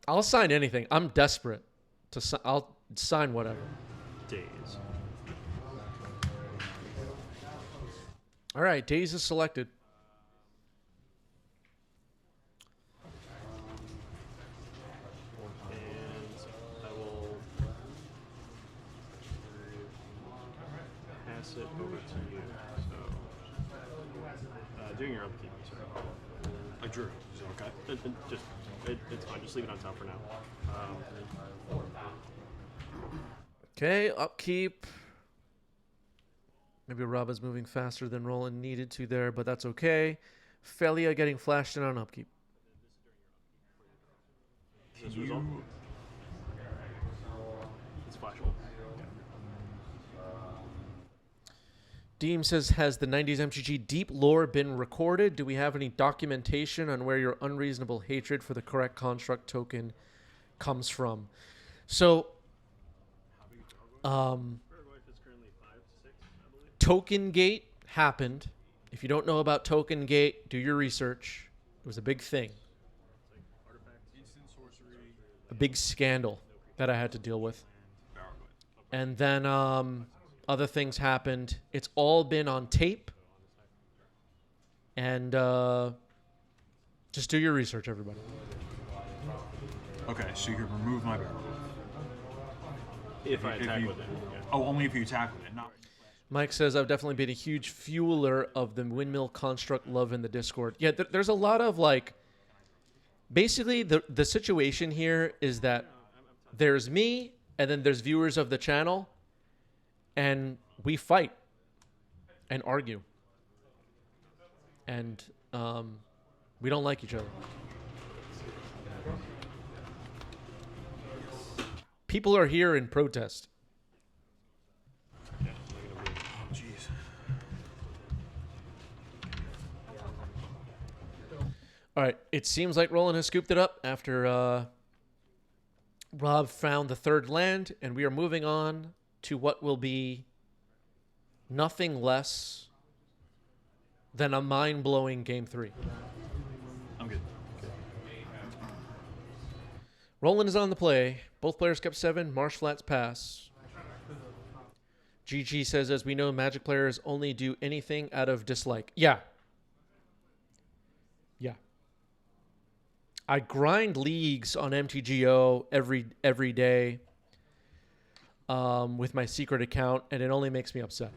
I'll sign anything. I'm desperate to. sign whatever. Days. All right, Days is selected. And I will pass it over to you. So, doing your upkeep, sorry. I drew. Is it okay? It's fine. Just leave it on top for now. Okay, upkeep. Maybe Rob is moving faster than Roland needed to there, but that's okay. Felia getting flashed in on upkeep. This result? It's flashable. Deem says, has the 90s MTG deep lore been recorded? Do we have any documentation on where your unreasonable hatred for the correct construct token comes from? So, Token Gate happened. If you don't know about Token Gate, do your research. It was a big thing. A big scandal that I had to deal with. And then other things happened. It's all been on tape. And just do your research, everybody. Okay, so you can remove my barrel. If I attack with it. Yeah. Oh, only if you attack with it, not... Mike says, I've definitely been a huge fueler of the windmill construct love in the Discord. Yeah, there's a lot of, like... Basically, the situation here is that there's me, and then there's viewers of the channel, and we fight and argue. And we don't like each other. People are here in protest. Jeez. All right, it seems like Roland has scooped it up after Rob found the third land, and we are moving on to what will be nothing less than a mind-blowing Game 3. I'm good. Roland is on the play. Both players kept 7. Marsh flats pass. GG says, as we know, Magic players only do anything out of dislike. Yeah. Yeah. I grind leagues on MTGO every day with my secret account, and it only makes me upset.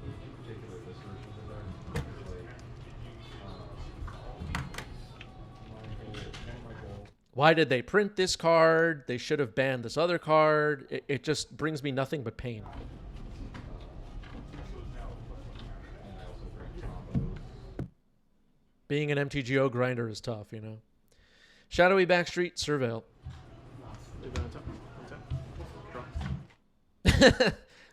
Why did they print this card? They should have banned this other card. It just brings me nothing but pain. Being an MTGO grinder is tough, you know. Shadowy Backstreet, Surveil.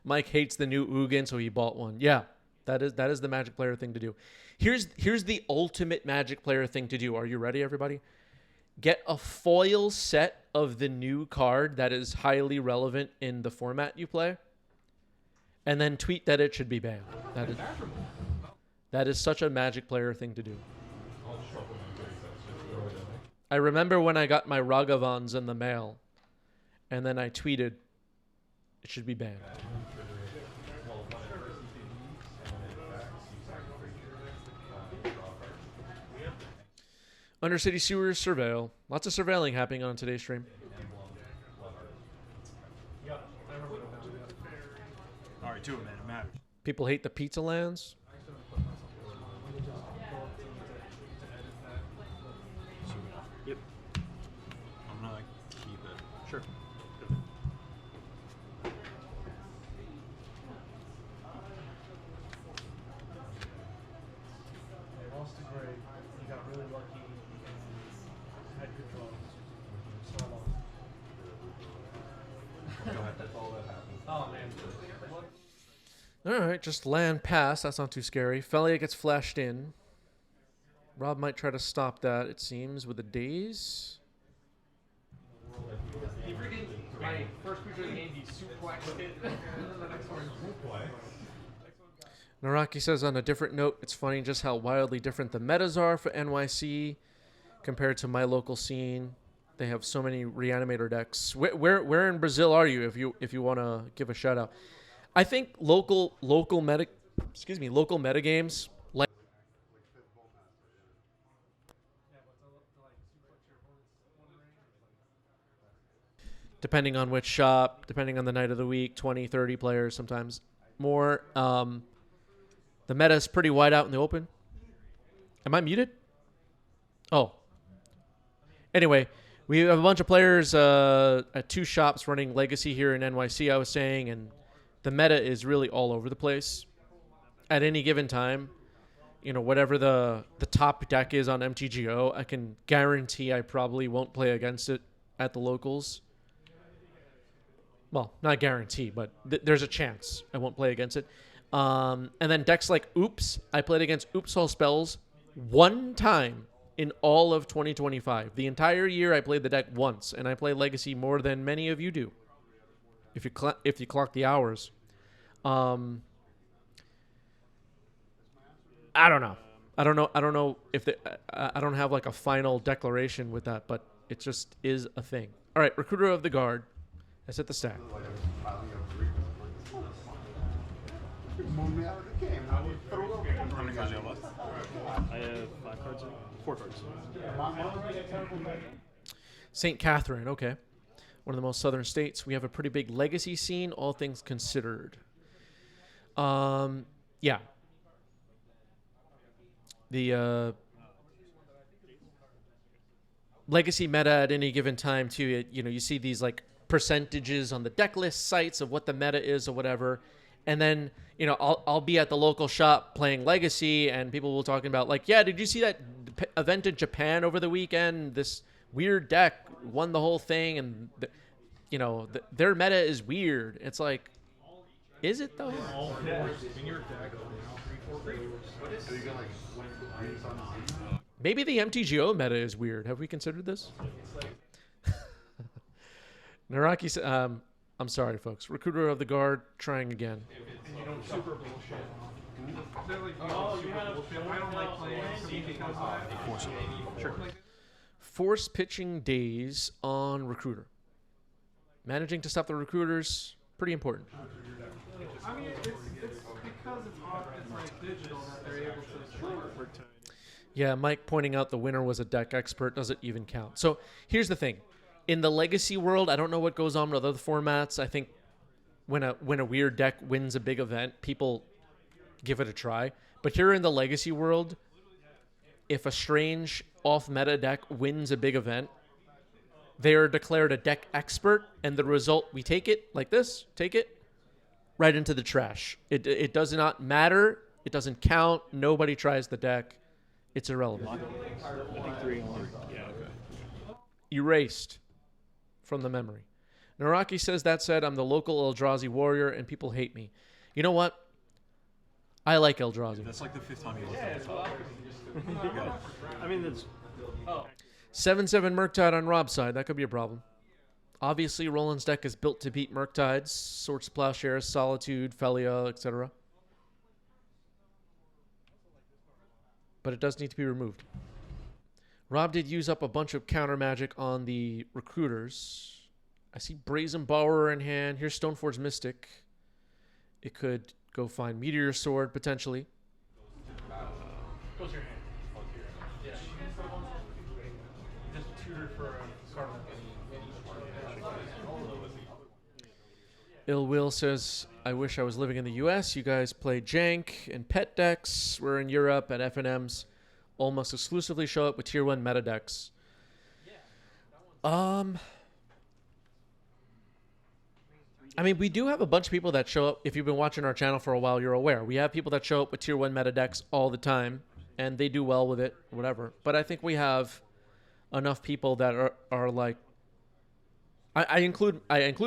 Mike hates the new Ugin, so he bought one. Yeah, that is the Magic player thing to do. Here's the ultimate Magic player thing to do. Are you ready, everybody? Get a foil set of the new card that is highly relevant in the format you play, and then tweet that it should be banned. That is such a Magic player thing to do. I remember when I got my Ragavans in the mail, and then I tweeted, it should be banned. Undercity Sewers, Surveil. Lots of surveilling happening on today's stream. All right, 2 of them, it matters. People hate the pizza lands. Yep. I'm gonna keep it. Sure. Lost to Greg. He got really lucky and had good draws. So long. That's all that happened. Oh man. All right, just land pass. That's not too scary. Felia gets flashed in. Rob might try to stop that, it seems, with a daze. He freaking, my first creature of the game, he suplexed it. And then the next one, Naraki says, on a different note, it's funny just how wildly different the metas are for NYC compared to my local scene. They have so many Reanimator decks. Where in Brazil are you? If you want to give a shout out, I think local meta games like. Depending on which shop, depending on the night of the week, 20, 30 players, sometimes more. The meta is pretty wide out in the open. Am I muted? Oh. Anyway, we have a bunch of players at 2 shops running Legacy here in NYC, I was saying, and the meta is really all over the place. At any given time, whatever the top deck is on MTGO, I can guarantee I probably won't play against it at the locals. Well, not guarantee, but there's a chance I won't play against it. And then decks like Oops. I played against Oops All Spells 1 time in all of 2025. The entire year I played the deck once, and I play Legacy more than many of you do. If you clock the hours. I don't know. I don't know if I don't have like a final declaration with that, but it just is a thing. All right, Recruiter of the Guard. I set the stack. How many cards do you have left? I have 5 cards. 4 cards. St. Catherine, okay. One of the most southern states. We have a pretty big Legacy scene, all things considered. Yeah. The Legacy meta at any given time, too, you see these, like, percentages on the deck list sites of what the meta is or whatever. And then, I'll be at the local shop playing Legacy, and people will talking about, like, yeah, did you see that event in Japan over the weekend? This weird deck won the whole thing, and, their meta is weird. It's like, is it, though? Maybe the MTGO meta is weird. Have we considered this? Naraki said, I'm sorry, folks. Recruiter of the Guard, trying again. And you don't super bullshit. They're like, super bullshit. I don't like playing because of that. Sure. Force pitching days on Recruiter. Managing to stop the recruiters, pretty important. I mean, it's because it's like digital that they're able to. Yeah, Mike pointing out the winner was a deck expert doesn't even count. So here's the thing. In the Legacy world, I don't know what goes on with other formats. I think when a weird deck wins a big event, people give it a try. But here in the Legacy world, if a strange off-meta deck wins a big event, they are declared a deck expert, and the result, we take it like this, take it, right into the trash. It does not matter. It doesn't count. Nobody tries the deck. It's irrelevant. I think 3 only. Yeah, okay. Erased from the memory. Naraki says, that said, I'm the local Eldrazi warrior, and people hate me. You know what? I like Eldrazi. That's like the 5th time you looked at it. I mean, that's... 7/7 Murktide on Rob's side. That could be a problem. Obviously, Roland's deck is built to beat Murktides, Swords of Plowshares, Solitude, Felia, etc. But it does need to be removed. Rob did use up a bunch of counter magic on the recruiters. I see Brazen Borrower in hand. Here's Stoneforge Mystic. It could go find Meteor Sword, potentially. Close your hand. Yeah. Just tutor for a card. Ill Will says, I wish I was living in the US. You guys play jank and pet decks. We're in Europe at FNMs. Almost exclusively show up with tier 1 meta decks. I mean, we do have a bunch of people that show up. If you've been watching our channel for a while, you're aware. We have people that show up with tier 1 meta decks all the time, and they do well with it, whatever. But I think we have enough people that are like... I include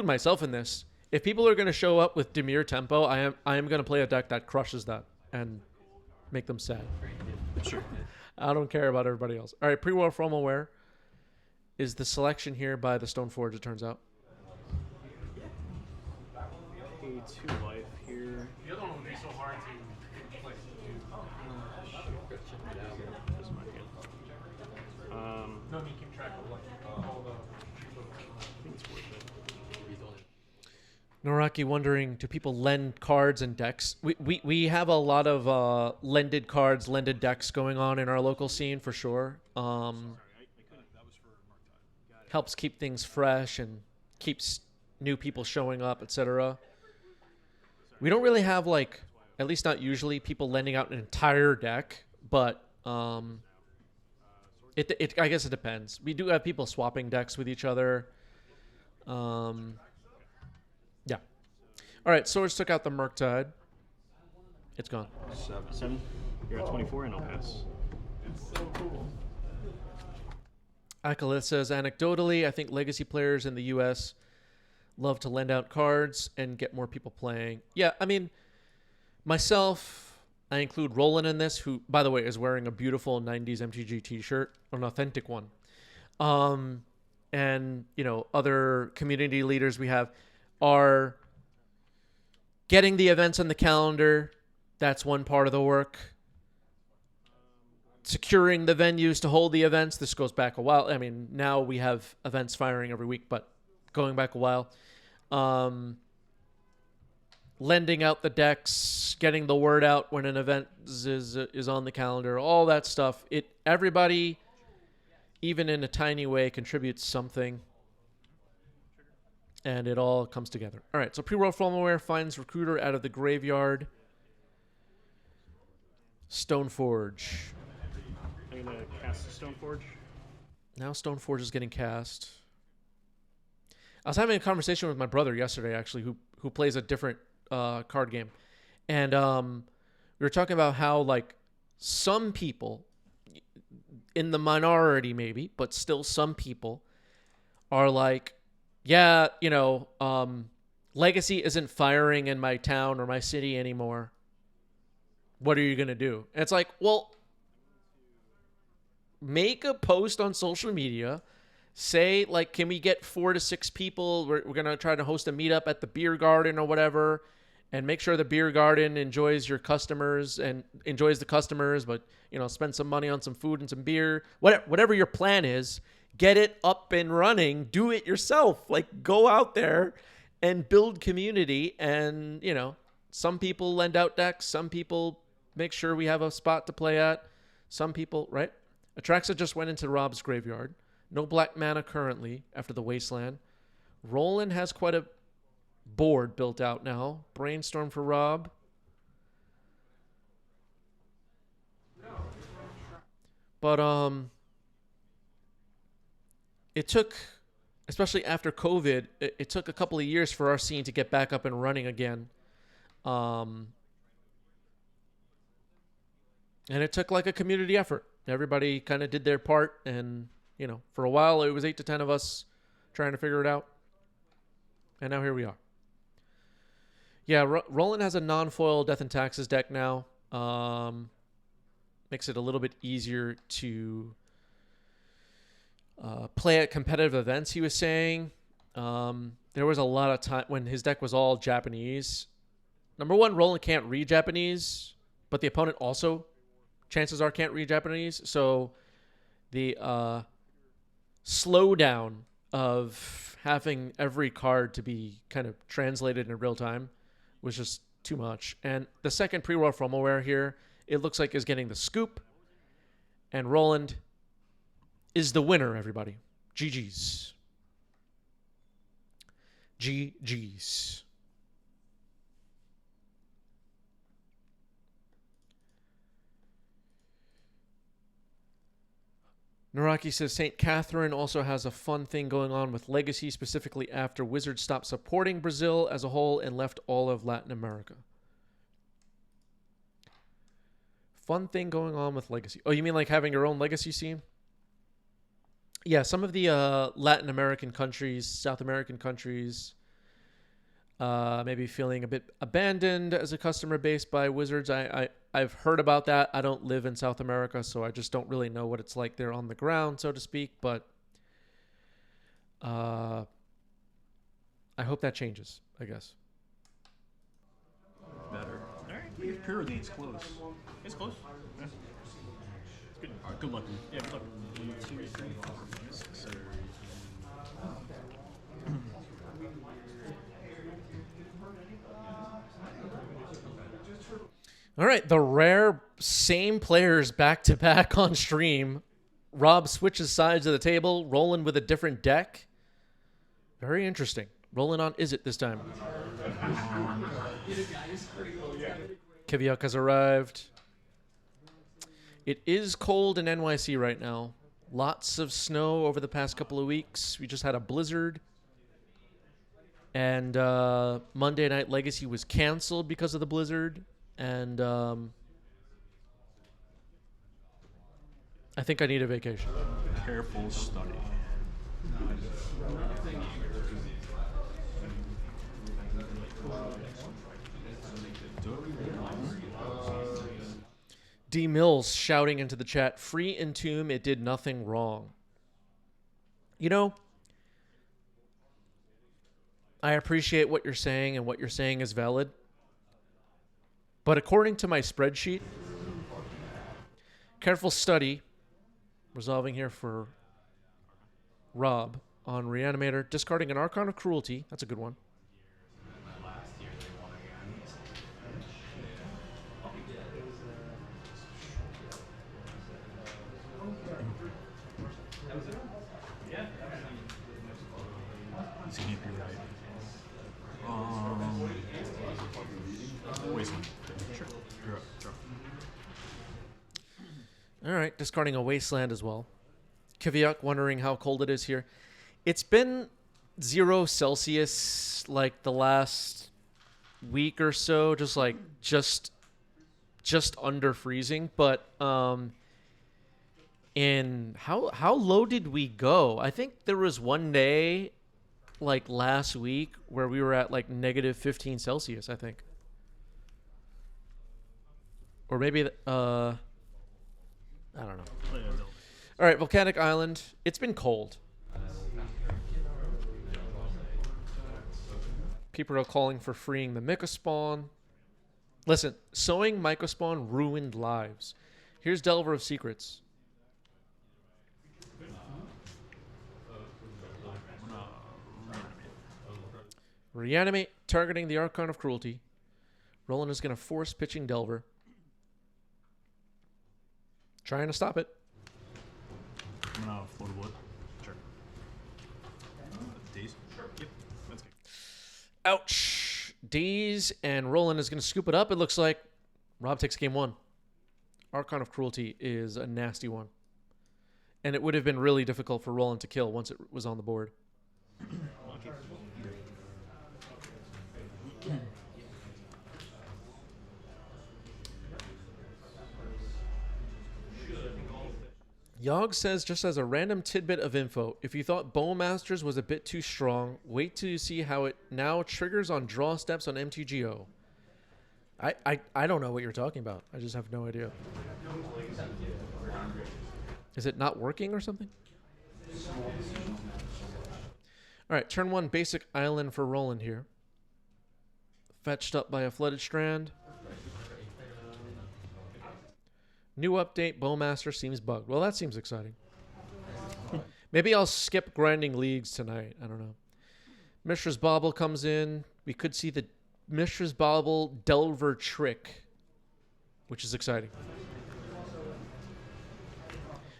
myself in this. If people are going to show up with Dimir Tempo, I am going to play a deck that crushes that and make them sad. Sure. I don't care about everybody else. All right, pre-war Formalware is the selection here by the Stoneforge, it turns out. Pay 2 life here. The other one would be so hard to play. This is my hand. No, I mean keep track of like all the worth it. Noraki wondering, do people lend cards and decks? We have a lot of lended cards, lended decks going on in our local scene for sure. Helps keep things fresh and keeps new people showing up, etc. We don't really have, like, at least not usually, people lending out an entire deck, but I guess it depends. We do have people swapping decks with each other. Yeah. All right, Swords took out the Murktide. It's gone. 7. You're at 24, and I'll pass. It's so cool. Akalith says, anecdotally, I think legacy players in the U.S. love to lend out cards and get more people playing. Yeah, I mean, myself, I include Roland in this, who, by the way, is wearing a beautiful 90s MTG t-shirt, an authentic one. And, you know, other community leaders we have are getting the events on the calendar. That's one part of the work. Securing the venues to hold the events. This goes back a while. I mean, now we have events firing every week, but going back a while. Lending out the decks, getting the word out when an event is on the calendar, all that stuff. Everybody, even in a tiny way, contributes something. And it all comes together. All right, so pre-roll Flamaware finds Recruiter out of the graveyard. Stoneforge. I'm going to cast Stoneforge. Now Stoneforge is getting cast. I was having a conversation with my brother yesterday, actually, who plays a different card game. And we were talking about how, like, some people, in the minority maybe, but still some people, are like, yeah, you know, Legacy isn't firing in my town or my city anymore. What are you going to do? And it's like, well, make a post on social media. Say, like, can we get 4 to 6 people? We're going to try to host a meetup at the beer garden or whatever, and make sure the beer garden enjoys your customers and enjoys the customers, but, you know, spend some money on some food and some beer. Whatever your plan is, get it up and running. Do it yourself. Like, go out there and build community. And, you know, some people lend out decks. Some people make sure we have a spot to play at. Some people, right? Atraxa just went into Rob's graveyard. No black mana currently after the Wasteland. Roland has quite a board built out now. Brainstorm for Rob. But it took, especially after COVID, it took a couple of years for our scene to get back up and running again. And it took like a community effort. Everybody kind of did their part, and, you know, for a while it was 8 to 10 of us trying to figure it out. And now here we are. Yeah, Roland has a non-foil Death and Taxes deck now. Makes it a little bit easier to play at competitive events, he was saying. There was a lot of time when his deck was all Japanese. Number one, Roland can't read Japanese, but the opponent also, chances are, can't read Japanese. So the slowdown of having every card to be kind of translated in real time was just too much. And the second pre-roll from Aware here, it looks like is getting the scoop. And Roland is the winner, everybody. GG's. GG's. Naraki says St. Catherine also has a fun thing going on with Legacy, specifically after Wizards stopped supporting Brazil as a whole and left all of Latin America. Fun thing going on with Legacy. Oh, you mean like having your own Legacy scene? Yeah, some of the Latin American countries, South American countries, maybe feeling a bit abandoned as a customer base by Wizards. I've heard about that. I don't live in South America, so I just don't really know what it's like there on the ground, so to speak. But I hope that changes, I guess. Better. All right, it's pure. It's close. It's close. Yeah. It's good. All right, good luck. Yeah, good luck. 1, 2, 3, 4, 5, 6, 7, 8, 9. All right, the rare same players back to back on stream. Rob switches sides of the table, rolling with a different deck. Very interesting. Rolling on Is It this time. Kiviak has arrived. It is cold in NYC right now. Lots of snow over the past couple of weeks. We just had a blizzard. And Monday Night Legacy was canceled because of the blizzard. And I think I need a vacation. Careful study. D. Mills shouting into the chat, free Entomb, it did nothing wrong. You know, I appreciate what you're saying, and what you're saying is valid. But according to my spreadsheet, careful study, resolving here for Rob on Reanimator, discarding an Archon of Cruelty. That's a good one. This can't be right. Wasteland. Sure. You're up. Sure. All right, discarding a Wasteland as well. Kiviak wondering how cold it is here. It's been 0 Celsius like the last week or so, just under freezing. But in how low did we go? I think there was one day like last week where we were at like negative 15 Celsius, I think. Or maybe I don't know. All right, Volcanic Island. It's been cold. People are calling for freeing the Mycospawn. Listen, sowing Mycospawn ruined lives. Here's Delver of Secrets. Reanimate, targeting the Archon of Cruelty. Roland is going to force pitching Delver. Trying to stop it. I'm gonna float a blood. Sure. Daze? Sure. Yep. That's good. Ouch. Daze, and Roland is going to scoop it up. It looks like Rob takes game 1. Archon of Cruelty is a nasty one. And it would have been really difficult for Roland to kill once it was on the board. Yogg says, just as a random tidbit of info, if you thought Bowmasters was a bit too strong, wait till you see how it now triggers on draw steps on MTGO. I don't know what you're talking about. I just have no idea. Is it not working or something? All right, turn 1 basic island for Roland here. Fetched up by a Flooded Strand. New update, Bowmaster seems bugged. Well, that seems exciting. Maybe I'll skip grinding leagues tonight. I don't know. Mishra's Bauble comes in. We could see the Mishra's Bauble Delver trick, which is exciting.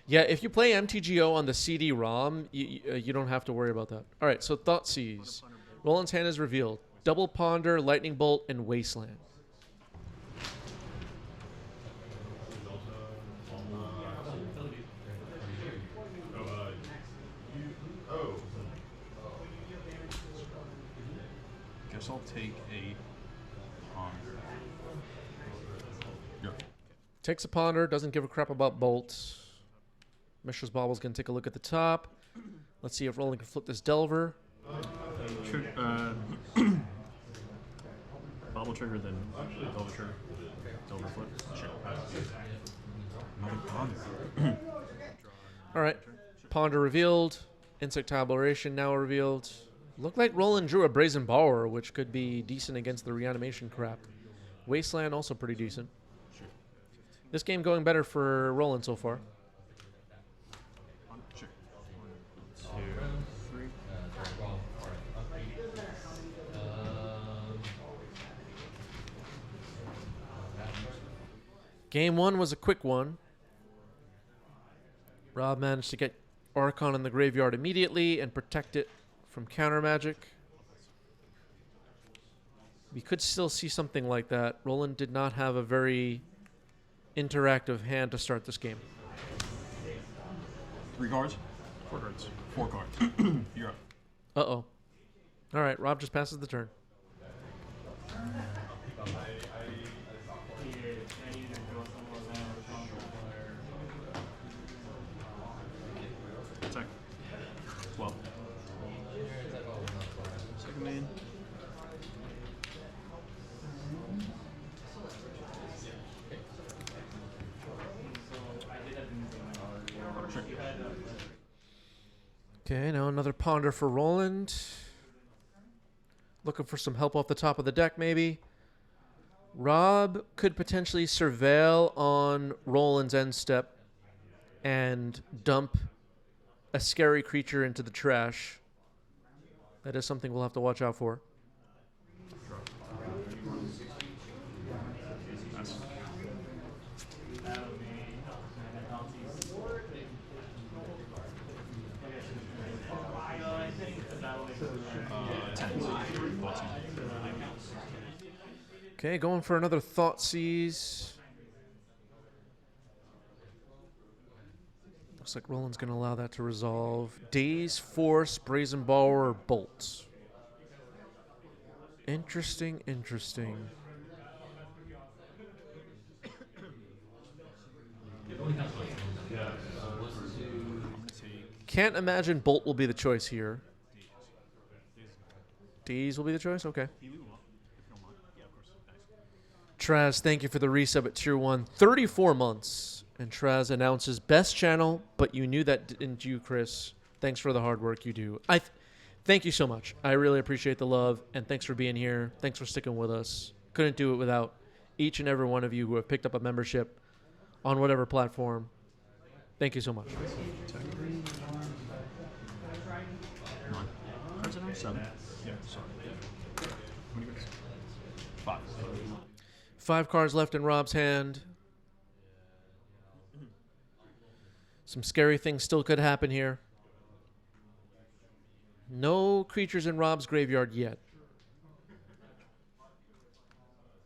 Yeah, if you play MTGO on the CD-ROM, you don't have to worry about that. All right, so Thoughtseize. Roland's hand is revealed. Double Ponder, Lightning Bolt, and Wasteland. Guess I'll take a ponder. Yep. Takes a Ponder, doesn't give a crap about Bolt. Mishra's Bauble's going to take a look at the top. Let's see if Roland can flip this Delver. Bobble trigger, then Delver trigger. Delver flip. Sure. Another ponder. All right. Ponder revealed. Insectabulation now revealed. Looked like Roland drew a Brazen Borrower, which could be decent against the reanimation crap. Wasteland also pretty decent. This game going better for Roland so far. Sure. 1, 2, 3. Game 1 was a quick one. Rob managed to get Archon in the graveyard immediately and protect it from counter magic. We could still see something like that. Roland did not have a very interactive hand to start this game. 3 cards? 4 cards. 4 cards. You're up. Uh-oh. All right, Rob just passes the turn. Attack. 12. Second main. Sure. Okay, now another ponder for Roland. Looking for some help off the top of the deck, maybe. Rob could potentially surveil on Roland's end step and dump a scary creature into the trash. That is something we'll have to watch out for. Nice. 10. 14. Okay, going for another Thoughtseize. Looks like Roland's going to allow that to resolve. Daze, Force, Brazen Borrower, Bolt. Interesting, interesting. Can't imagine Bolt will be the choice here. Daze will be the choice? Okay. Traz, thank you for the resub at Tier 1. 34 months. And Traz announces best channel, but you knew that, didn't you, Chris? Thanks for the hard work you do. Thank you so much. I really appreciate the love, and thanks for being here. Thanks for sticking with us. Couldn't do it without each and every one of you who have picked up a membership on whatever platform. Thank you so much. 7. Yeah, sorry. How many cards? 5. 5 cards left in Rob's hand. Some scary things still could happen here. No creatures in Rob's graveyard yet.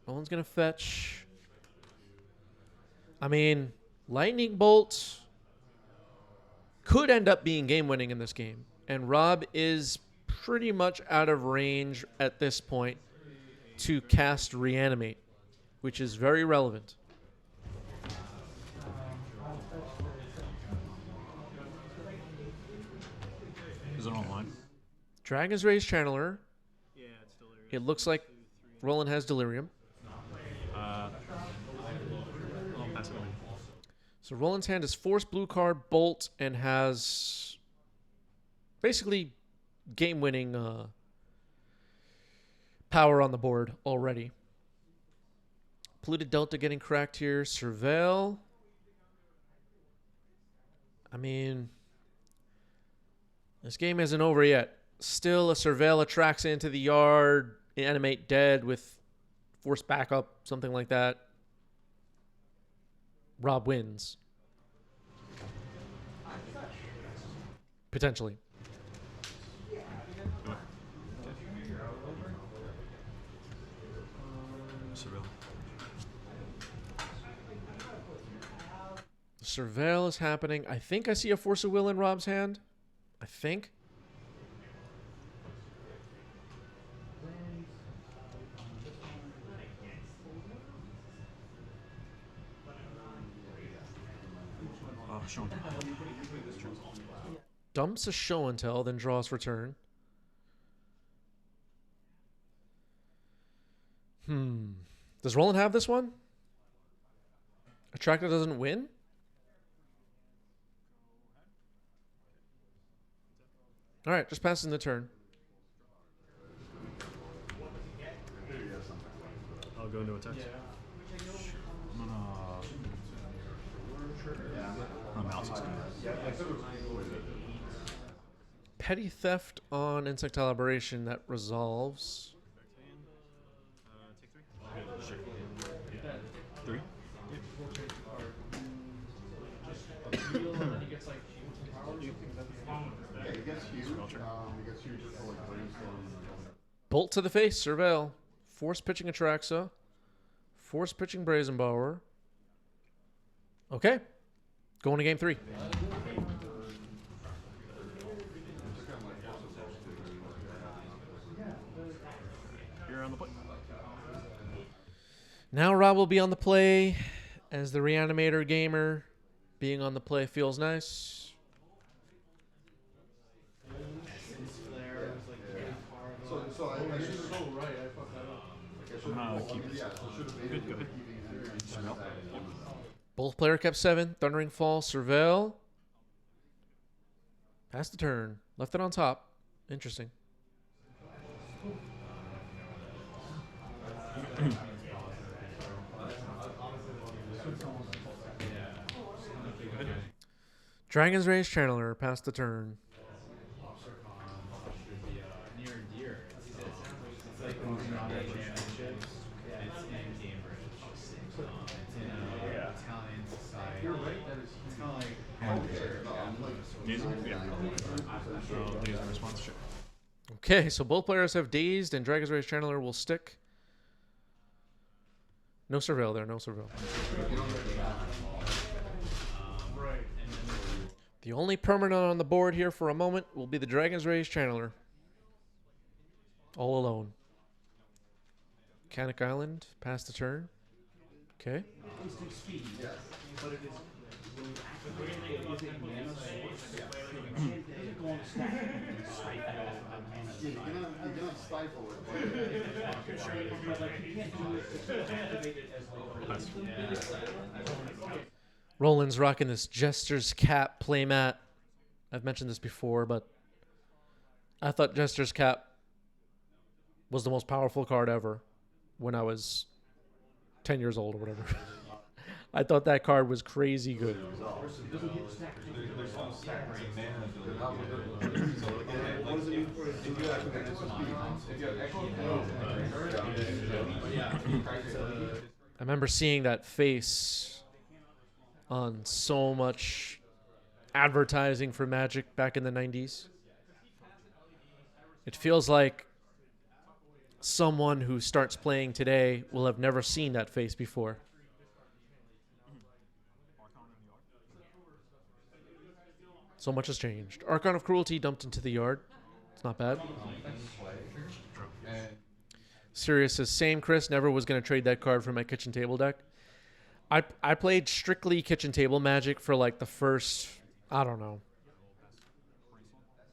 No one's going to fetch. I mean, Lightning Bolt could end up being game-winning in this game. And Rob is pretty much out of range at this point to cast Reanimate, which is very relevant. Is it online? Dragon's Rage Channeler. Yeah, it's Delirium. It looks like Roland has Delirium. I'll pass it on. So Roland's hand is Force, blue card, Bolt, and has basically game-winning power on the board already. Polluted Delta getting cracked here. Surveil. I mean, this game isn't over yet. Still, a Surveil attracts into the yard, animate dead with Force backup, something like that. Rob wins. Potentially. Surveil is happening. I think I see a Force of Will in Rob's hand. I think. Show and tell. Dumps a show and tell, then draws return. Does Roland have this one? Attractor doesn't win? All right, just passing the turn. I'll go into attack. I'm gonna mouse this guy. Petty theft on Insectile Aberration that resolves. Take 3. Sure. 3? Yeah, it gets huge. It gets huge for like brainstorm. Bolt to the face, Surveil. Force pitching Atraxa. Force pitching Brazenbauer. Okay. Going to game 3. You're on the plate. Now Rob will be on the play as the Reanimator gamer. Being on the play feels nice. So I should have so right. I fucked that up. Like I should have keep it. Yeah, so should have made Good, it. good. Smell. Both player kept 7. Thundering Fall, Surveil. Passed the turn. Left it on top. Interesting. Dragon's Rage Channeler passed the turn. Near and dear. It's like Moonshadow championships. It's in Cambridge. It's in Italian society. You're right. That is. It's kind of like. Amazing? Yeah. So, these are sponsorship. Okay, so both players have Dazed, and Dragon's Rage Channeler will stick. No Surveil there, no Surveil. The only permanent on the board here for a moment will be the Dragon's Rage Channeler. All alone. Canic Island, pass the turn. Okay. You're gonna stifle it. Roland's rocking this Jester's Cap playmat. I've mentioned this before, but I thought Jester's Cap was the most powerful card ever when I was 10 years old or whatever. I thought that card was crazy good. I remember seeing that face on so much advertising for Magic back in the 90s. It feels like someone who starts playing today will have never seen that face before. So much has changed. Archon of Cruelty dumped into the yard. It's not bad. Sirius says, same Chris, never was going to trade that card for my kitchen table deck. I played strictly kitchen table Magic for like the first, I don't know,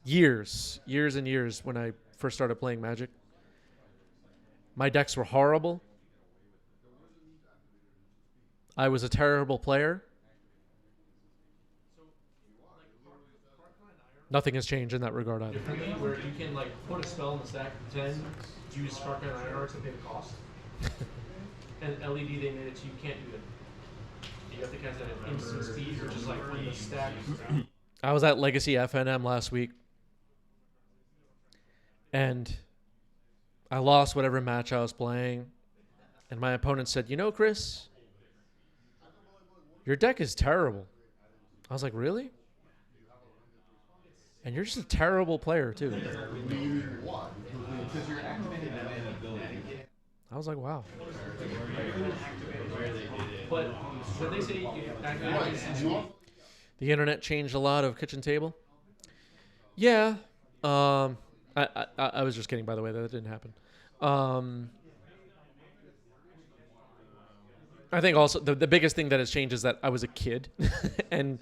years and years when I first started playing Magic. My decks were horrible. I was a terrible player. Nothing has changed in that regard either. Where you can like put a spell in the stack, then use Spark and Iron Arts to pay the cost. And LED they made it so you can't do it. You have to cast that at instant speed, which is like when the stack. I was at Legacy FNM last week, and I lost whatever match I was playing, and my opponent said, "You know, Chris, your deck is terrible." I was like, "Really?" And you're just a terrible player, too. I was like, wow. But when they say the internet changed a lot of kitchen table? Yeah. I was just kidding, by the way. That didn't happen. I think also the biggest thing that has changed is that I was a kid. And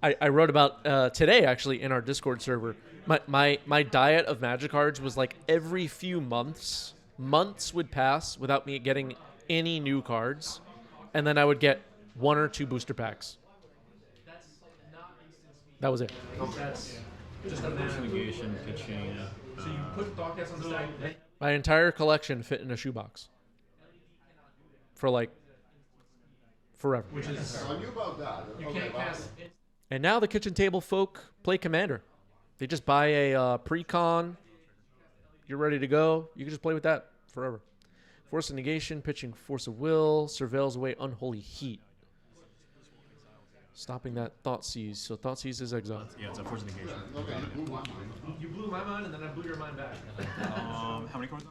I wrote about today, actually, in our Discord server. My diet of Magic cards was like every few months would pass without me getting any new cards. And then I would get 1 or 2 booster packs. That was it. That's just a Negation, pitching. So you put Dogcats on the stack. My entire collection fit in a shoebox. For like forever. Which is I knew about that. you can't cast. And now the kitchen table folk play Commander. They just buy a pre-con. You're ready to go. You can just play with that forever. Force of Negation, pitching Force of Will, surveils away Unholy Heat. Stopping that thought seize. So thought seize is exile. Yeah, it's a force negation. You blew my mind, and then I blew your mind back. How many cards?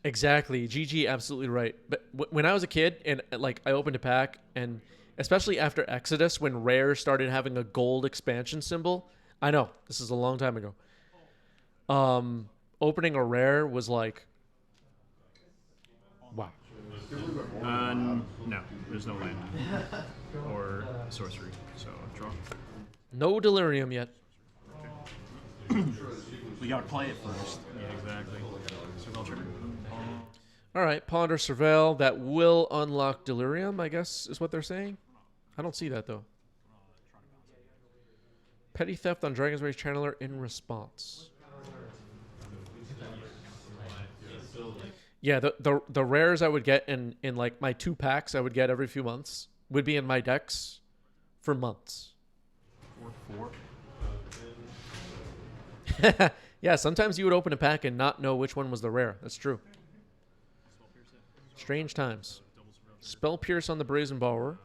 Exactly. GG, absolutely right. But when I was a kid and like I opened a pack, and especially after Exodus, when Rare started having a gold expansion symbol, I know this is a long time ago. Opening a Rare was like, wow. No, there's no land or sorcery, so draw. No Delirium yet. We gotta play it first. Yeah, exactly. Surveil trigger. All right, Ponder Surveil. That will unlock Delirium, I guess, is what they're saying. I don't see that, though. Petty Theft on Dragon's Rage Channeler in response. Yeah, the rares I would get in like my 2 packs I would get every few months would be in my decks for months. 4/4. Yeah, sometimes you would open a pack and not know which one was the rare. That's true. Strange times. Spell Pierce on the Brazen Borrower.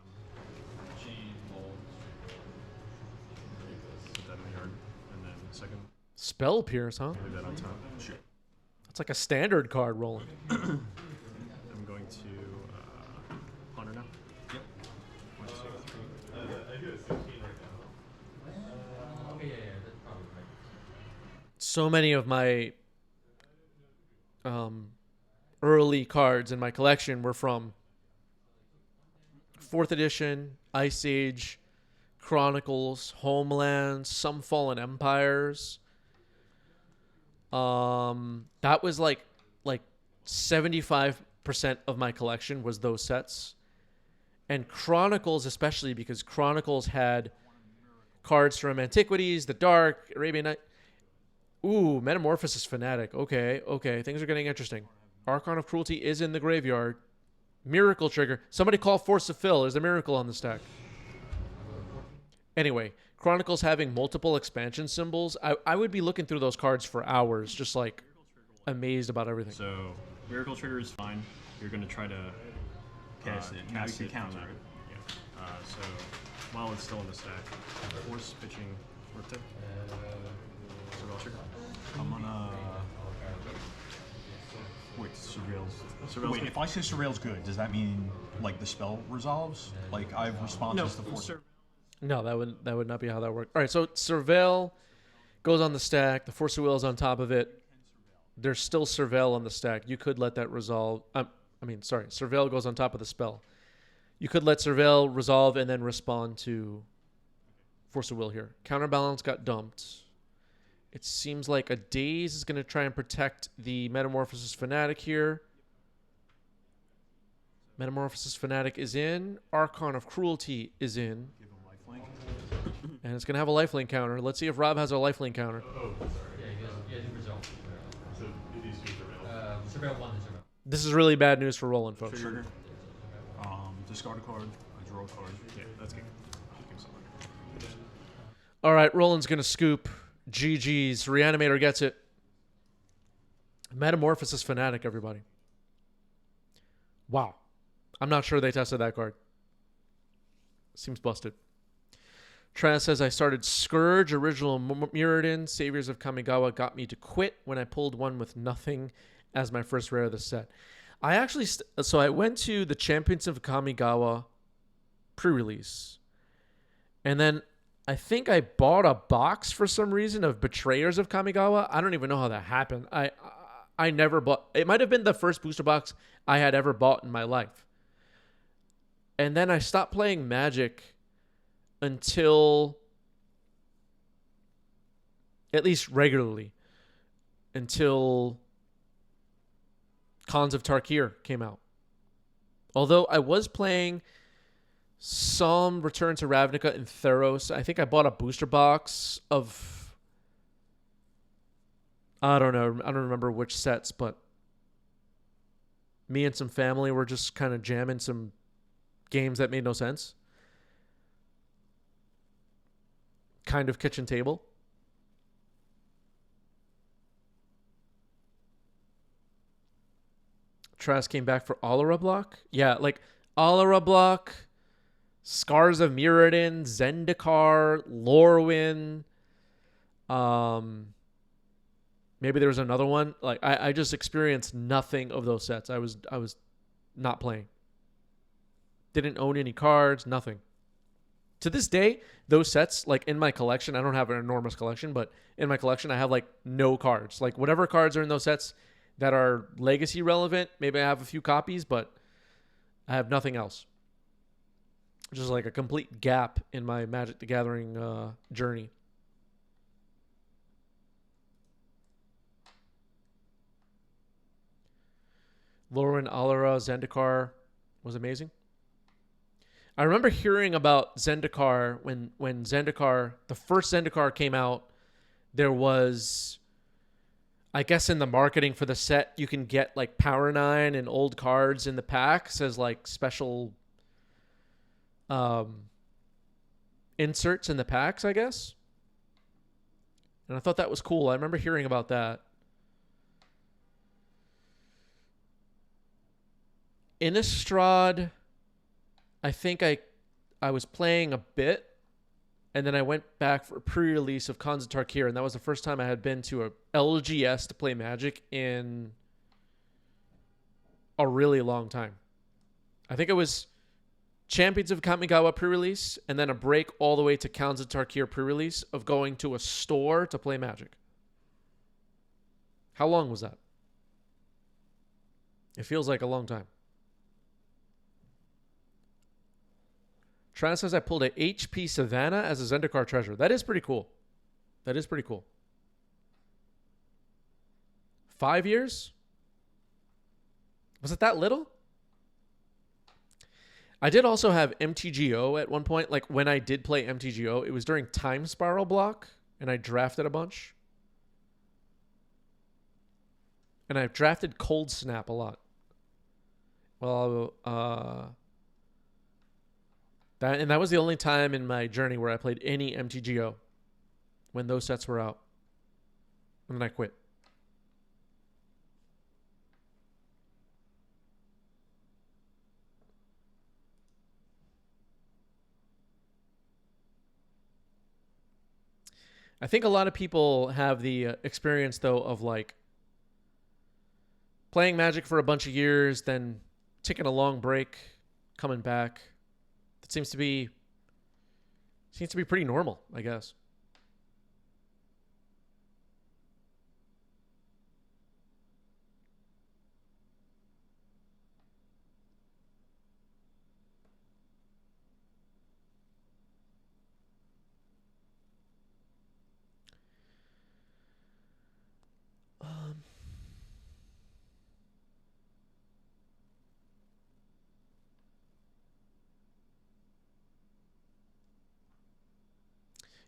Put that in the yard, and then second. Spell Pierce, huh? Leave that on top. Sure. That's like a standard card rolling. I'm going to ponder now. Yep. 1, 2, 3. So many of my early cards in my collection were from 4th edition, Ice Age, Chronicles, Homelands, some Fallen Empires. That was like 75% of my collection was those sets. And Chronicles especially, because Chronicles had cards from Antiquities, The Dark, Arabian Night. Ooh, Metamorphosis Fanatic. Okay, things are getting interesting. Archon of Cruelty is in the graveyard. Miracle Trigger. Somebody call Force of Fill. There's a miracle on the stack. Anyway, Chronicles having multiple expansion symbols. I would be looking through those cards for hours, just like amazed about everything. So, Miracle Trigger is fine. You're going to try to Cast it. Now you can counter it. Yeah. So, while it's still in the stack, force pitching Murta. Surveil trigger. I'm gonna. Wait, Surveil's. Surveil's Wait, good. if I say Surveil's good, does that mean like the spell resolves? Like I have responses to force. No, that would not be how that worked. All right, so Surveil goes on the stack. The Force of Will is on top of it. There's still Surveil on the stack. You could let that resolve. Surveil goes on top of the spell. You could let Surveil resolve and then respond to Force of Will here. Counterbalance got dumped. It seems like a Daze is going to try and protect the Metamorphosis Fanatic here. Metamorphosis Fanatic is in. Archon of Cruelty is in. Give him lifelink. And it's going to have a lifelink counter. Let's see if Rob has a lifelink counter. This is really bad news for Roland, folks. Trigger. Discard a card. I draw a card. Yeah, that's good. All right, Roland's going to scoop. GG's. Reanimator gets it. Metamorphosis Fanatic, everybody. Wow. I'm not sure they tested that card. Seems busted. Traz says, I started Scourge, original Muradin. Saviors of Kamigawa got me to quit when I pulled one with nothing as my first rare of the set. I actually... so I went to the Champions of Kamigawa pre-release. And then I think I bought a box for some reason of Betrayers of Kamigawa. I don't even know how that happened. I never bought... It might have been the first booster box I had ever bought in my life. And then I stopped playing Magic until... at least regularly. Until Khans of Tarkir came out. Although I was playing some Return to Ravnica and Theros. I think I bought a booster box of... I don't know. I don't remember which sets, but me and some family were just kind of jamming some games that made no sense. Kind of kitchen table. Trask came back for Alara block. Yeah, like Alara block, Scars of Mirrodin, Zendikar, Lorwyn. Maybe there was another one. Like I just experienced nothing of those sets. I was not playing. Didn't own any cards, nothing. To this day, those sets, like in my collection, I don't have an enormous collection, but in my collection, I have like no cards. Like whatever cards are in those sets that are legacy relevant, maybe I have a few copies, but I have nothing else. Just like a complete gap in my Magic the Gathering journey. Lorwyn, Alara, Zendikar was amazing. I remember hearing about Zendikar when Zendikar, the first Zendikar came out. There was, I guess, in the marketing for the set, you can get like Power 9 and old cards in the packs as like special inserts in the packs, I guess. And I thought that was cool. I remember hearing about that. Innistrad, I think I was playing a bit, and then I went back for a pre-release of Khans of Tarkir, and that was the first time I had been to a LGS to play Magic in a really long time. I think it was Champions of Kamigawa pre-release, and then a break all the way to Khans of Tarkir pre-release of going to a store to play Magic. How long was that? It feels like a long time. Tran says I pulled a HP Savannah as a Zendikar treasure. That is pretty cool. That is pretty cool. 5 years? Was it that little? I did also have MTGO at one point. Like when I did play MTGO, it was during Time Spiral block, and I drafted a bunch. And I've drafted Cold Snap a lot. Well, that was the only time in my journey where I played any MTGO, when those sets were out. And then I quit. I think a lot of people have the experience, though, of like playing Magic for a bunch of years, then taking a long break, coming back. That seems to be pretty normal, I guess.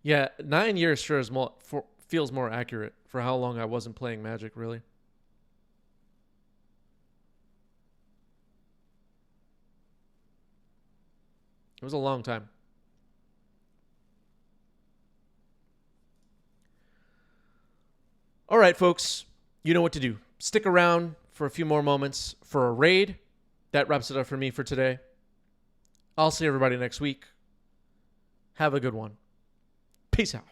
Yeah, 9 years sure is feels more accurate for how long I wasn't playing Magic, really. It was a long time. All right, folks, you know what to do. Stick around for a few more moments for a raid. That wraps it up for me for today. I'll see everybody next week. Have a good one. Peace out.